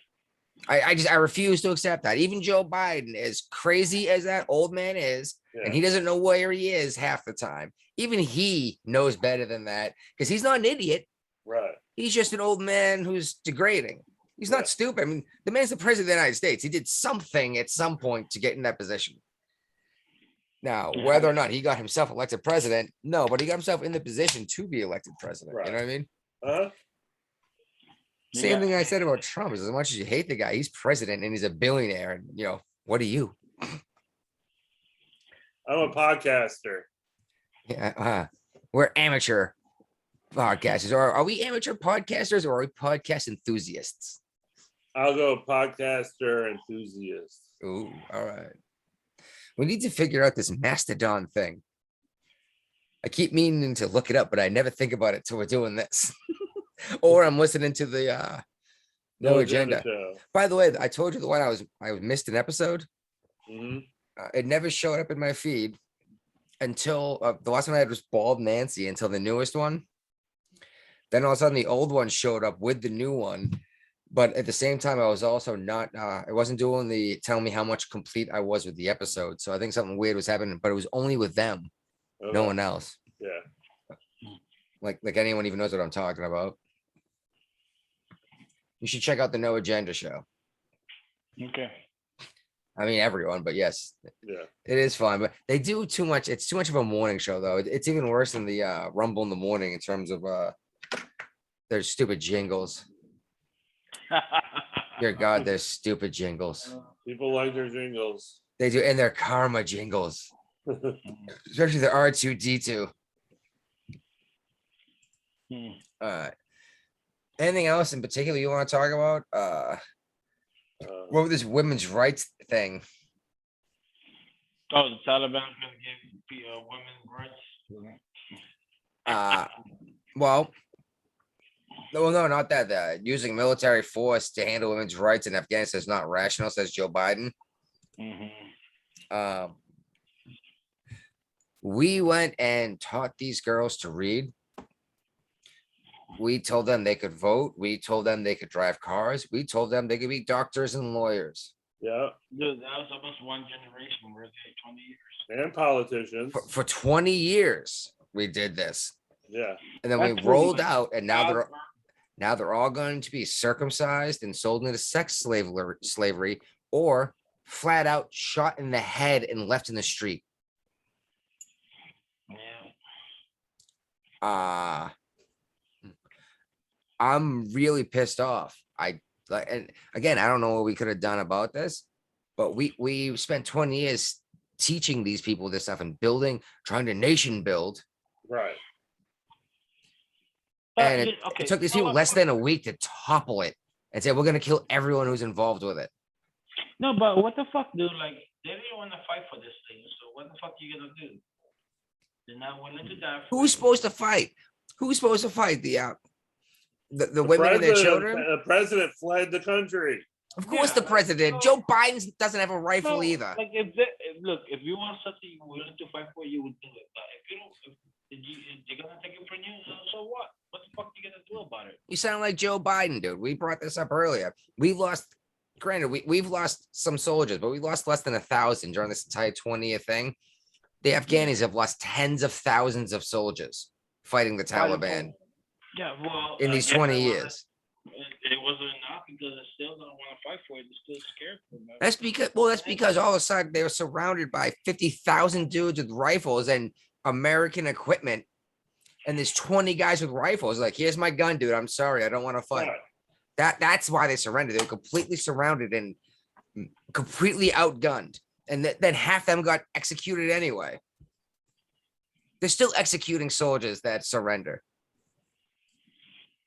I refuse to accept that. Even Joe Biden, as crazy as that old man is, and he doesn't know where he is half the time. Even he knows better than that because he's not an idiot. Right. He's just an old man who's degrading. He's not stupid. I mean, the man's the president of the United States. He did something at some point to get in that position. Now, whether or not he got himself elected president, no, but he got himself in the position to be elected president. Right. You know what I mean? Uh-huh. Same thing I said about Trump is as much as you hate the guy, he's president and he's a billionaire. And, what are you? I'm a podcaster. Yeah, we're amateur podcasters. Or are we amateur podcasters or are we podcast enthusiasts? I'll go podcaster enthusiast. Ooh, all right. We need to figure out this Mastodon thing. I keep meaning to look it up, but I never think about it till we're doing this. Or I'm listening to the No Agenda. By the way, I told you the one I missed an episode. Mm-hmm. It never showed up in my feed until the last one I had was Bald Nancy until the newest one. Then all of a sudden the old one showed up with the new one. But at the same time, I was also not, I wasn't doing telling me how much complete I was with the episode. So I think something weird was happening, but it was only with them. Okay. No one else. Yeah. Like anyone even knows what I'm talking about. You should check out the No Agenda show. Okay. I mean, everyone, but yes. Yeah. It is fun, but they do too much. It's too much of a morning show, though. It's even worse than the Rumble in the morning in terms of their stupid jingles. Dear God, their stupid jingles. People like their jingles. They do, and their karma jingles. Especially the R2D2. Anything else in particular you want to talk about? What was this women's rights thing? Oh, the Taliban gonna give women's rights. Well, no, not that. Using military force to handle women's rights in Afghanistan is not rational, says Joe Biden. Mm-hmm. We went and taught these girls to read. We told them they could vote. We told them they could drive cars. We told them they could be doctors and lawyers. Yeah. Dude, that was almost one generation. We're 20 years. And politicians. For 20 years, we did this. Yeah. And then we rolled out, and now they're all going to be circumcised and sold into sex slavery, or flat out shot in the head and left in the street. Yeah. I'm really pissed off. And again, I don't know what we could have done about this, but we spent 20 years teaching these people this stuff and building, trying to nation build. Right. And it okay, took these you know people what? less than a week to topple it and say, we're going to kill everyone who's involved with it. No, but what the fuck, dude? Like, they didn't want to fight for this thing. So what the fuck you gonna do? They're not willing to die. For Who's it. supposed to fight? Who's supposed to fight? The The women and their president, children? the president fled the country. Of course, Yeah, the like, president. no. Joe Biden doesn't have a rifle No, either. like look, if you want something you're willing to fight for, you would do it. But if you don't, if they're gonna take it from you, so what? What the fuck are you gonna do about it? You sound like Joe Biden, dude. We brought this up earlier. We lost, granted, we've lost some soldiers, but we lost less than 1,000 during this entire 20-year thing. The Afghanis have lost tens of thousands of soldiers fighting the Taliban Yeah, well, in these I guess 20 it years. It wasn't enough because they still don't want to fight for it. They're still scared for it. That's because all of a sudden they were surrounded by 50,000 dudes with rifles and American equipment. And there's 20 guys with rifles. Like, here's my gun, dude. I'm sorry, I don't want to fight. Right. That's why they surrendered. They were completely surrounded and completely outgunned. And then half them got executed anyway. They're still executing soldiers that surrender.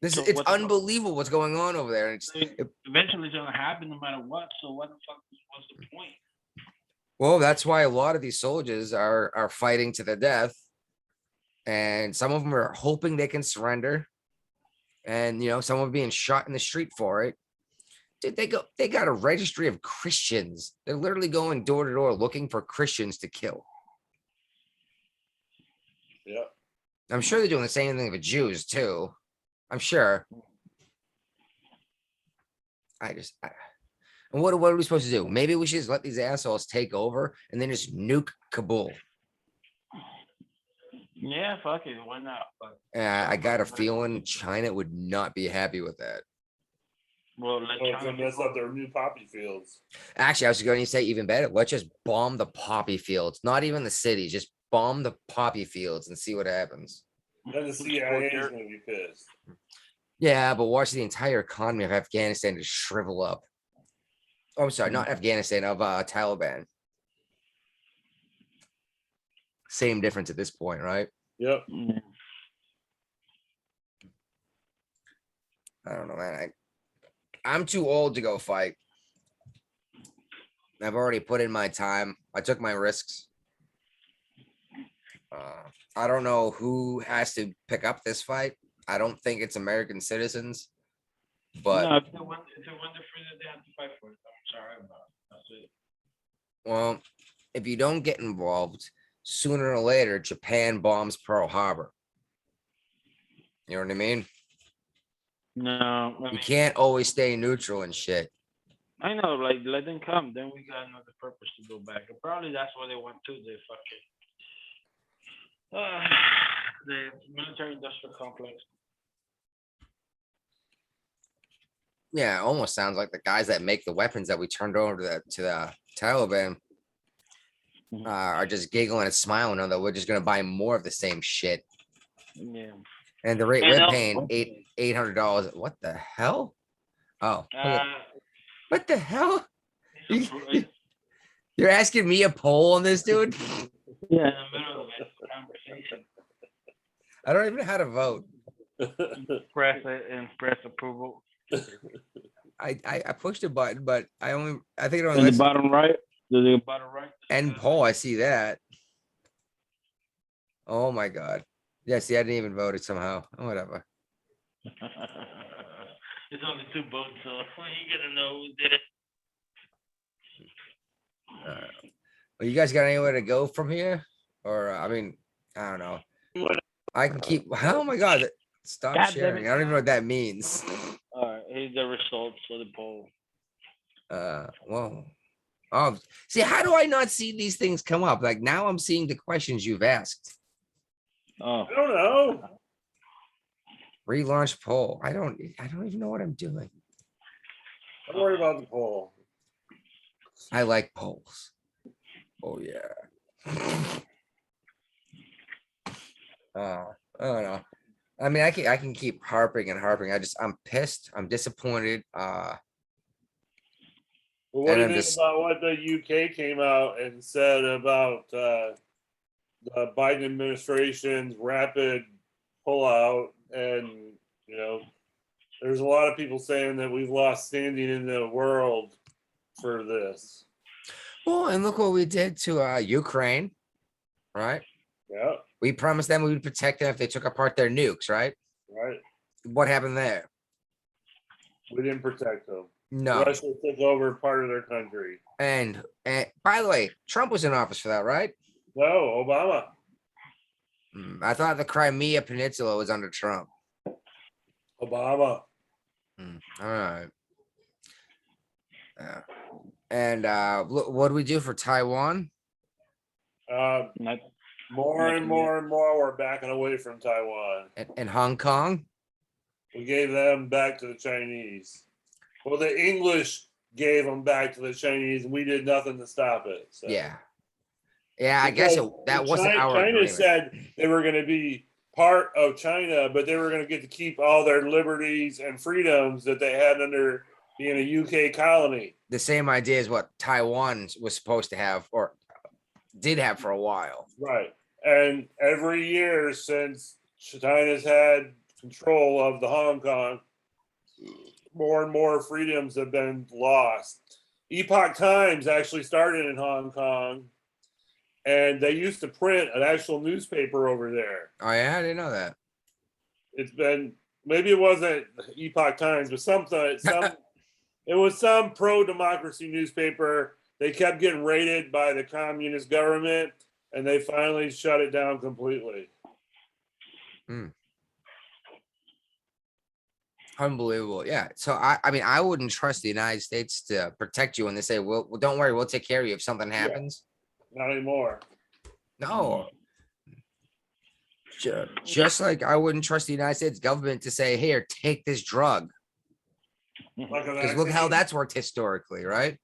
So It's what the fuck? unbelievable what's going on over there. Eventually, it's gonna happen no matter what. So what the fuck? What's the point? Well, that's why a lot of these soldiers are fighting to the death. And some of them are hoping they can surrender. And some are being shot in the street for it. Dude, they got a registry of Christians. They're literally going door to door looking for Christians to kill. Yeah. I'm sure they're doing the same thing with Jews too. I'm sure. And what are we supposed to do? Maybe we should just let these assholes take over and then just nuke Kabul. Yeah, fuck it. Why not? But, I got a feeling China would not be happy with that. well, let Well, it's China gonna mess up their new poppy fields. Actually, I was going to say even better. Let's just bomb the poppy fields, not even the cities. Just bomb the poppy fields and see what happens. Then the CIA is gonna be pissed. Yeah, but watch the entire economy of Afghanistan just shrivel up. Oh, I'm sorry, not Afghanistan, of Taliban. Same difference at this point, right? Yep. I don't know, man. I'm too old to go fight. I've already put in my time. I took my risks. I don't know who has to pick up this fight. I don't think it's American citizens, but no, if they want the freedom, they have to fight for it. I'm sorry about it. That's it. well, if you don't get involved, sooner or later, Japan bombs Pearl Harbor. You know what I mean? No, You can't always stay neutral and shit. I know, like let them come. Then we got another purpose to go back. And probably that's what they want too. They fucking the military-industrial complex. Yeah, it almost sounds like the guys that make the weapons that we turned over to the Taliban are just giggling and smiling, although we're just gonna buy more of the same shit. Yeah. And the rate And we're also- paying $800. What the hell? Oh, what the hell? You're asking me a poll on this, dude? Yeah, in the middle of it, conversation. I don't even know how to vote. Press it and press approval. I pushed a button, but I think it only In the lets bottom right, the bottom right. end poll. I see that. Oh my god. Yeah, see, I didn't even vote it somehow. Oh, whatever. It's only 2 votes, so you gotta know who did it. Well, you guys got anywhere to go from here? Or I mean, I don't know. I can keep. Oh my god! Stop God damn sharing. it. I don't even know what that means. All right, here's the results of the poll. Whoa. Oh, see, how do I not see these things come up? Like now, I'm seeing the questions you've asked. Oh, I don't know. Relaunch poll. I don't even know what I'm doing. Don't worry about the poll. I like polls. Oh yeah. I don't know. I mean, I can keep harping and harping. I'm pissed. I'm disappointed. Well, what And do you I'm think just about what the UK came out and said about the Biden administration's rapid pullout? And, you know, there's a lot of people saying that we've lost standing in the world for this. well, and look what we did to Ukraine, right? Yeah, We promised them we would protect them if they took apart their nukes, right? right. What happened there? We didn't protect them. No. Russia took over part of their country. And by the way, Trump was in office for that, right? No, Obama. I thought the Crimea Peninsula was under Trump. Obama. All right. And what do we do for Taiwan Not, More and Nothing more and more, we're backing away from Taiwan. and Hong Kong? We gave them back to the Chinese. Well, the English gave them back to the Chinese, and we did nothing to stop it. So. Yeah. Yeah, I guess that wasn't our China agreement. said they were going to be part of China, but they were going to get to keep all their liberties and freedoms that they had under being a UK colony. The same idea as what Taiwan was supposed to have or did have for a while. Right. And every year since China's had control of the Hong Kong, more and more freedoms have been lost. Epoch Times actually started in Hong Kong, and they used to print an actual newspaper over there. Oh yeah, I didn't know that. It's been, maybe it wasn't Epoch Times, but it was some pro-democracy newspaper. They kept getting raided by the communist government, and they finally shut it down completely. Unbelievable. Yeah. So I mean, I wouldn't trust the United States to protect you when they say, well, don't worry, we'll take care of you if something happens. Not anymore. No. Just like I wouldn't trust the United States government to say, here, take this drug. Like a Because look how vaccine. that's worked historically, right?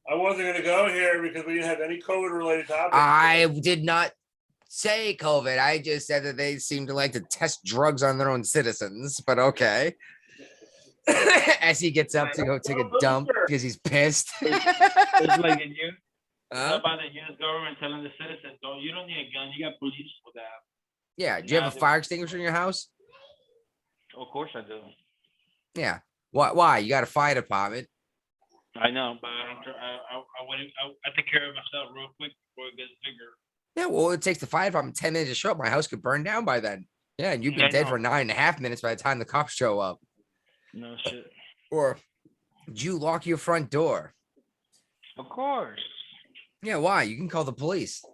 I wasn't going to go here because we didn't have any COVID-related topics. I did not say COVID. I just said that they seem to like to test drugs on their own citizens, but okay. As he gets up to go take a dump because he's pissed. it's like in you. Huh? About the U.S. government telling the citizens, you don't need a gun. You got police for that. Yeah. Do you have a fire extinguisher in your house? Of course I do. Yeah. Why? You got a fire department. I know, but I take care of myself real quick before it gets bigger. Yeah, well, it takes the fire department 10 minutes to show up. My house could burn down by then. Yeah, and you've been I dead know. for 9.5 minutes by the time the cops show up. No shit. Or do you lock your front door? Of course. Yeah, why? You can call the police.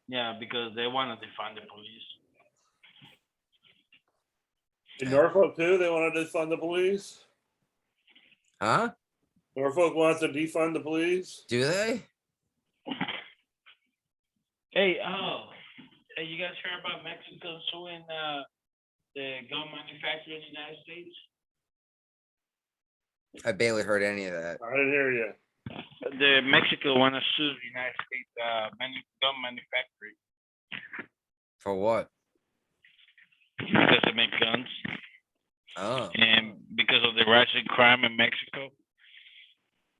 Yeah, because they want to defund the police. In Norfolk, too, they wanted to defund the police. Huh? Norfolk wants to defund the police. Do they? Hey, you guys heard about Mexico suing the gun manufacturer in the United States? I barely heard any of that. I didn't hear you. The Mexico want to sue the United States gun manufacturer For what? because they make guns Oh. and because of the rising crime in Mexico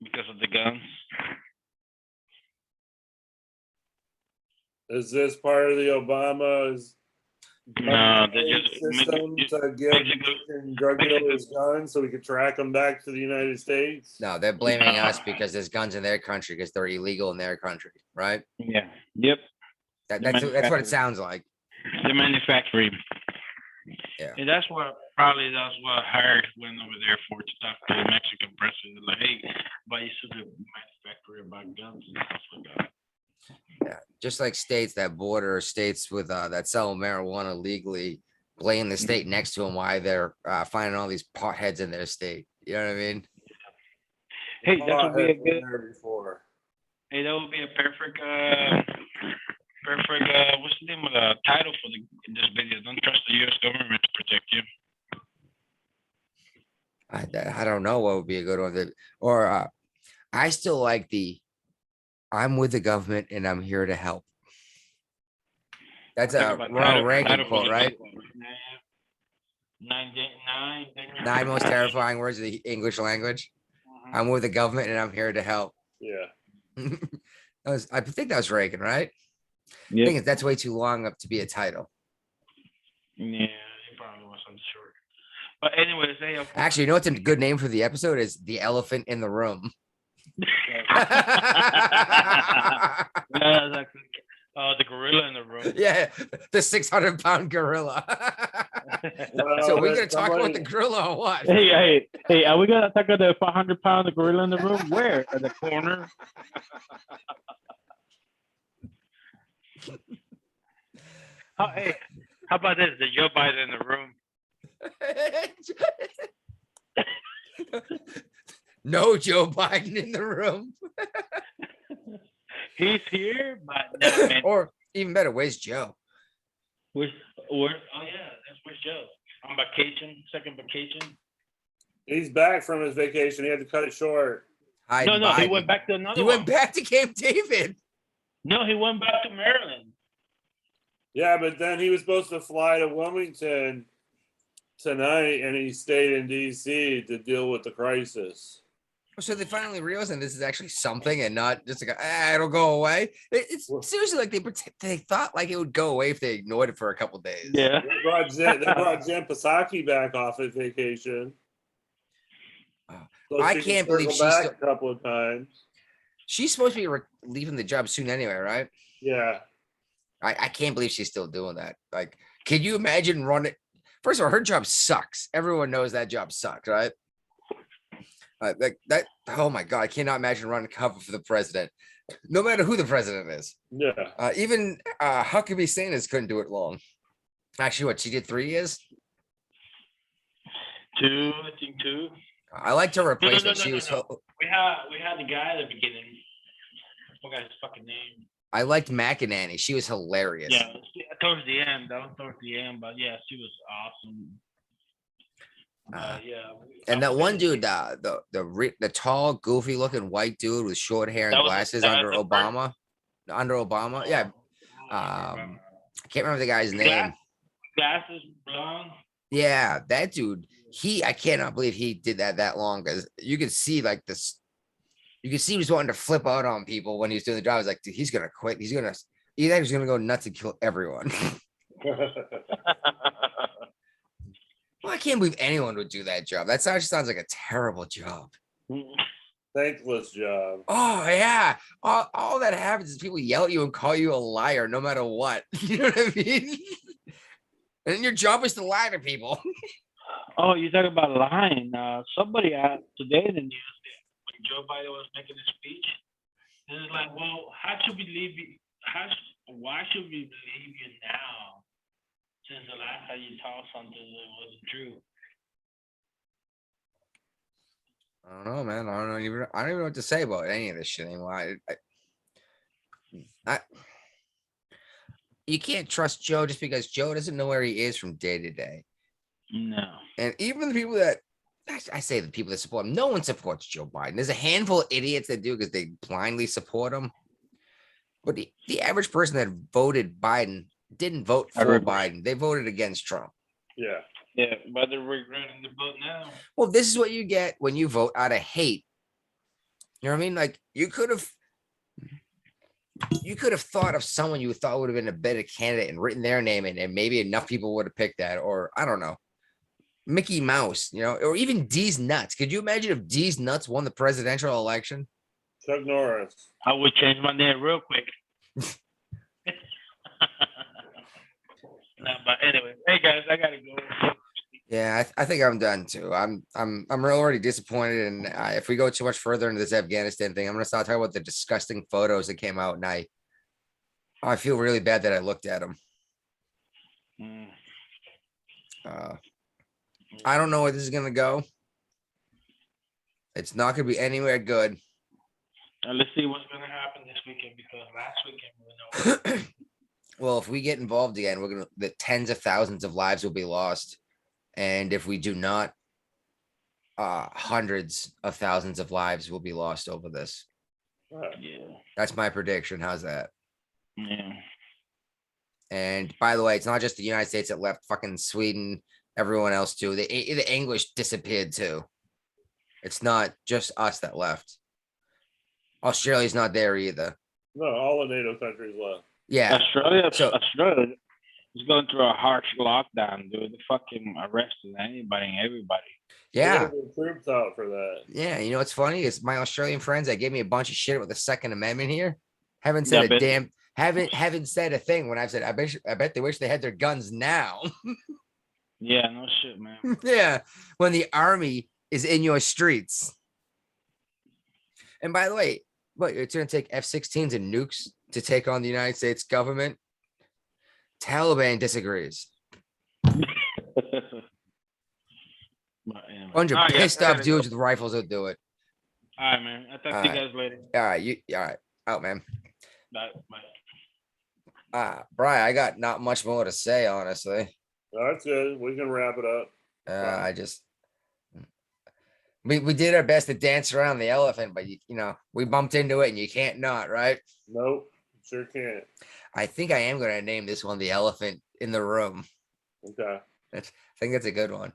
because of the guns. Is this part of the Obama's No, they just system to give Mexican drug dealers guns so we could track them back to the United States? No, they're blaming us because there's guns in their country because they're illegal in their country, right? Yeah. Yep. That's what it sounds like. The manufacturing. Yeah. And that's what Harris went over there for, to talk to the Mexican president. Like, hey, but you should the manufacturer about guns and stuff like that. Yeah, just like states that border states with that sell marijuana legally, blame the state next to them why they're finding all these potheads in their state. You know what I mean? Hey, that would be a good. Before. Hey, that would be a perfect. What's the name of the title for this video? Don't trust the U.S. government to protect you. I don't know what would be a good one. Or I still like I'm with the government and I'm here to help. That's Talking a about Ronald title- Reagan title quote, for the right? book. Nine. 9 most terrifying words of the English language. Mhm. I'm with the government and I'm here to help. Yeah. I think that was Reagan, right? I Yeah. think that's way too long up to be a title. Yeah, he probably was, I'm sure. But anyways, hey, of course- Actually, you know what's a good name for the episode is The Elephant in the Room. Yeah, that's actually, the gorilla in the room. Yeah, the 600-pound gorilla. Well, So we're there's gonna talk about the somebody- gorilla or what? Hey, are we gonna talk about the 500-pound gorilla in the room? Where? At the corner? Hey, how about this? The Joe Biden in the room. No Joe Biden in the room. He's here, but no, man. Or even better, where's Joe? Where's? Oh yeah, that's where's Joe? On vacation, second vacation. He's back from his vacation. He had to cut it short. Hi, No, he Biden. went back to another He one. went back to Camp David. No, he went back to Maryland. Yeah, but then he was supposed to fly to Wilmington tonight, and he stayed in D.C. to deal with the crisis. So they finally realized that this is actually something and not just like it'll go away. It's seriously like they thought like it would go away if they ignored it for a couple days. Yeah. They brought Jen Psaki back off his vacation. So I she can't can believe circle she's back a couple of times. She's supposed to be leaving the job soon anyway, right? Yeah. I can't believe she's still doing that. Like, can you imagine running? First of all, her job sucks. Everyone knows that job sucks, right? Like that. Oh my god, I cannot imagine running cover for the president, no matter who the president is. Yeah. Even Huckabee Sanders couldn't do it long. Actually, what she did 3 years. 2, I think 2. I liked her replacement. She was. No. We had the guy at the beginning. I forgot his fucking name. I liked McEnany. She was hilarious. Yeah, towards the end. That was towards the end, but yeah, she was awesome. Yeah. And that one dude, the tall, goofy-looking white dude with short hair and glasses under Obama. Under Obama, yeah. I can't remember the guy's name. Glasses, blonde. Yeah, that dude. I cannot believe he did that long because you could see like this. You could see he was wanting to flip out on people when he was doing the job. I was like, dude, he's gonna quit. He's gonna go nuts and kill everyone. Well, I can't believe anyone would do that job. That actually sounds like a terrible job. Thankless job. Oh yeah. All that happens is people yell at you and call you a liar no matter what. You know what I mean? And your job is to lie to people. Oh, you talk about lying. Somebody today in the news when Joe Biden was making his speech, and it's like, well, why should we believe you now? Since the last time you told something that wasn't true. I don't know, man. I don't even know what to say about any of this shit anymore. You can't trust Joe just because Joe doesn't know where he is from day to day. No. And even the people that I say the people that support him, no one supports Joe Biden. There's a handful of idiots that do because they blindly support him. But the average person that voted Biden didn't vote for Biden. They voted against Trump. Yeah. Yeah, but they're regretting the vote now. Well, this is what you get when you vote out of hate. You know what I mean? Like you could have thought of someone you thought would have been a better candidate and written their name in, and maybe enough people would have picked that, or I don't know, Mickey Mouse, or even D's Nuts. Could you imagine if D's Nuts won the presidential election? Chuck Norris. I would change my name real quick. No, but anyway, hey guys, I gotta go. Yeah, I think I'm done too. I'm already disappointed, and if we go too much further into this Afghanistan thing, I'm gonna start talking about the disgusting photos that came out, and I feel really bad that I looked at them. I don't know where this is gonna go. It's not gonna be anywhere good. Let's see what's gonna happen this weekend, because last weekend we know. Well, if we get involved again, the tens of thousands of lives will be lost. And if we do not, hundreds of thousands of lives will be lost over this. Yeah. That's my prediction. How's that? Yeah. And by the way, it's not just the United States that left. Fucking Sweden, everyone else too. The English disappeared too. It's not just us that left. Australia's not there either. No, all the NATO countries left. Yeah. Australia So is going through a harsh lockdown, dude. They fucking arrested anybody and everybody. yeah. The troops out for that. Yeah. You know what's funny is my Australian friends that gave me a bunch of shit with the Second Amendment here haven't said a damn haven't said a thing when I've said I bet they wish they had their guns now. Yeah, no shit, man. Yeah. When the army is in your streets. And by the way, what it's gonna take F-16s and nukes to take on the United States government. Taliban disagrees. Bunch of pissed off dudes with rifles will do it. All right, man. I'll talk to you guys later. All right, all right. Out, man. Bye. Brian, I got not much more to say, honestly. That's good. We can wrap it up. I just we did our best to dance around the elephant, but you know, we bumped into it and you can't not, right? Nope, sure can't. I think I am gonna name this one the elephant in the room. Okay. I think that's a good one.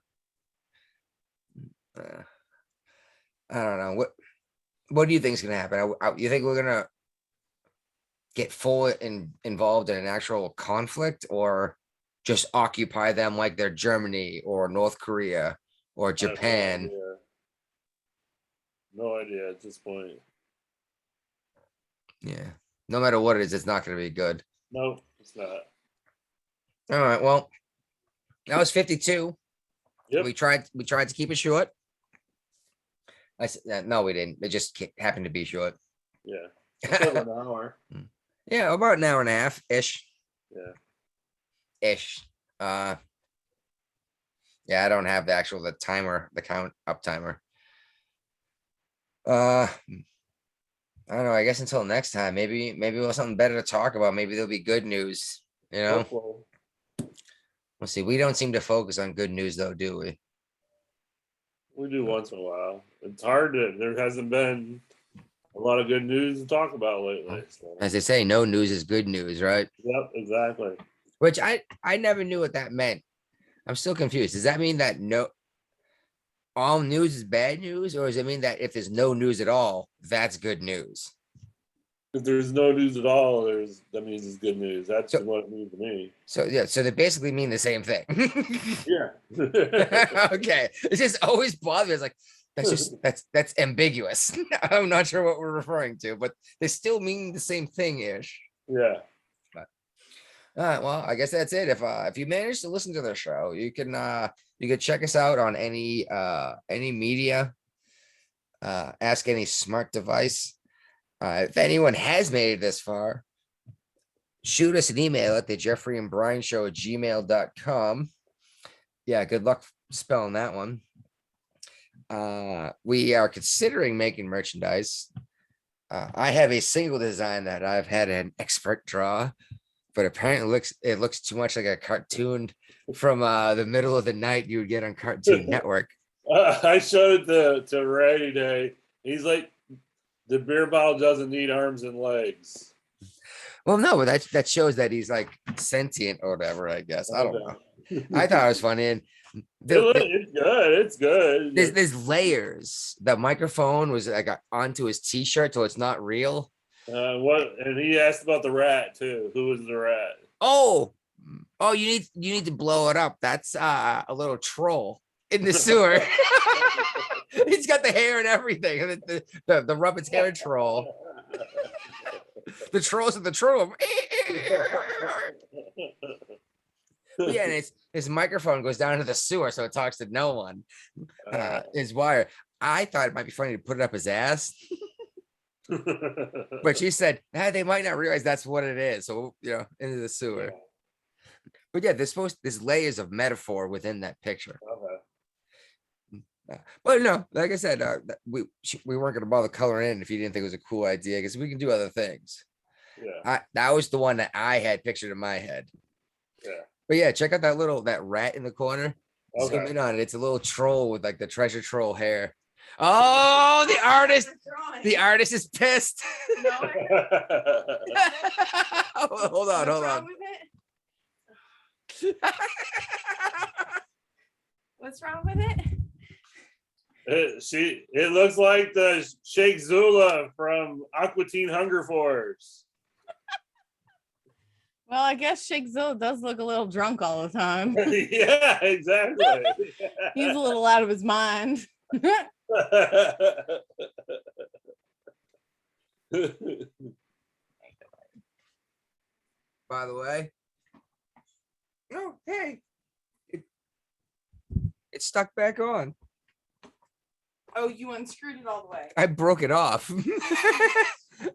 I don't know. What do you think is gonna happen? You think we're gonna get full involved in an actual conflict, or just occupy them like they're Germany or North Korea or Japan? No idea at this point. Yeah. No matter what it is, it's not going to be good. Nope, it's not. All right. Well, that was 52. Yep. We tried to keep it short. I said no, we didn't. It just happened to be short. Yeah. Still an hour. Yeah, about an hour and a half ish. Yeah. Ish. Yeah, I don't have the count up timer. I don't know. I guess until next time, maybe we'll have something better to talk about. Maybe there'll be good news. You know, Hopefully. we'll see. We don't seem to focus on good news though, do we? We do once in a while. It's hard to. There hasn't been a lot of good news to talk about lately. So. As they say, no news is good news, right? Yep, exactly. Which I never knew what that meant. I'm still confused. Does that mean that all news is bad news, or does it mean that if there's no news at all, that's good news? If there's no news at all, that means it's good news. That's what it means to me. So yeah, so they basically mean the same thing. Yeah. Okay. It's just always bothered me. It's like that's ambiguous. I'm not sure what we're referring to, but they still mean the same thing-ish. Yeah. All right, well, I guess that's it. If you manage to listen to the show, you can check us out on any media, ask any smart device. If anyone has made it this far, shoot us an email at the Jeffrey and Brian Show at gmail.com. Yeah, good luck spelling that one. We are considering making merchandise. I have a single design that I've had an expert draw, but apparently it looks too much like a cartoon from the middle of the night you would get on Cartoon Network. I showed it to Ray today. He's like, the beer bottle doesn't need arms and legs. Well, no, but that shows that he's like sentient or whatever, I guess. I don't know. I thought it was funny. And it's good. There's layers. The microphone was like onto his t-shirt, so it's not real. And he asked about the rat too. Who was the rat? Oh, you need to blow it up. That's a little troll in the sewer. He's got the hair and everything. The Rubbit's hair troll. The trolls of the troll. Yeah, and his microphone goes down to the sewer, so it talks to no one. His wire. I thought it might be funny to put it up his ass. But she said, they might not realize that's what it is. So, into the sewer. But yeah, there's layers of metaphor within that picture. But no, like I said, we weren't going to bother coloring in if you didn't think it was a cool idea, because we can do other things. Yeah, that was the one that I had pictured in my head. Yeah, but yeah, check out that rat in the corner. Okay. Zoom in on it. It's a little troll with like the treasure troll hair. Oh, the artist is pissed. No. Hold on. What's wrong with it? It looks like the Sheikh Zula from Aqua Teen Hunger Force. Well, I guess Sheikh Zilla does look a little drunk all the time. Yeah, exactly. He's a little out of his mind. By the way. Oh, hey. It's stuck back on. Oh, you unscrewed it all the way. I broke it off.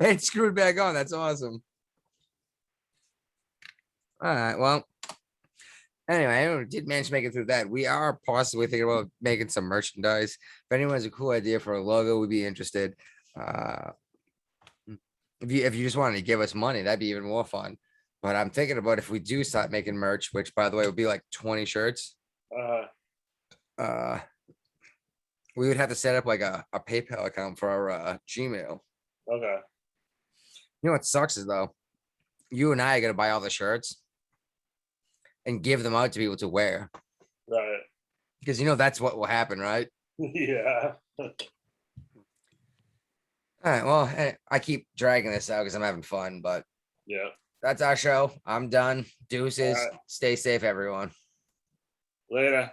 It's screwed back on. That's awesome. All right. Well, anyway, I did manage to make it through that. We are possibly thinking about making some merchandise. If anyone has a cool idea for a logo, we'd be interested. If you just wanted to give us money, that'd be even more fun. But I'm thinking about if we do start making merch, which by the way would be like 20 shirts. We would have to set up like a PayPal account for our Gmail. Okay. You know what sucks is though, you and I are gonna buy all the shirts and give them out to people to wear. Right. Because you know that's what will happen, right? Yeah. All right. Well, I keep dragging this out because I'm having fun, but Yeah. that's our show. I'm done. Deuces. All right. Stay safe, everyone. Later.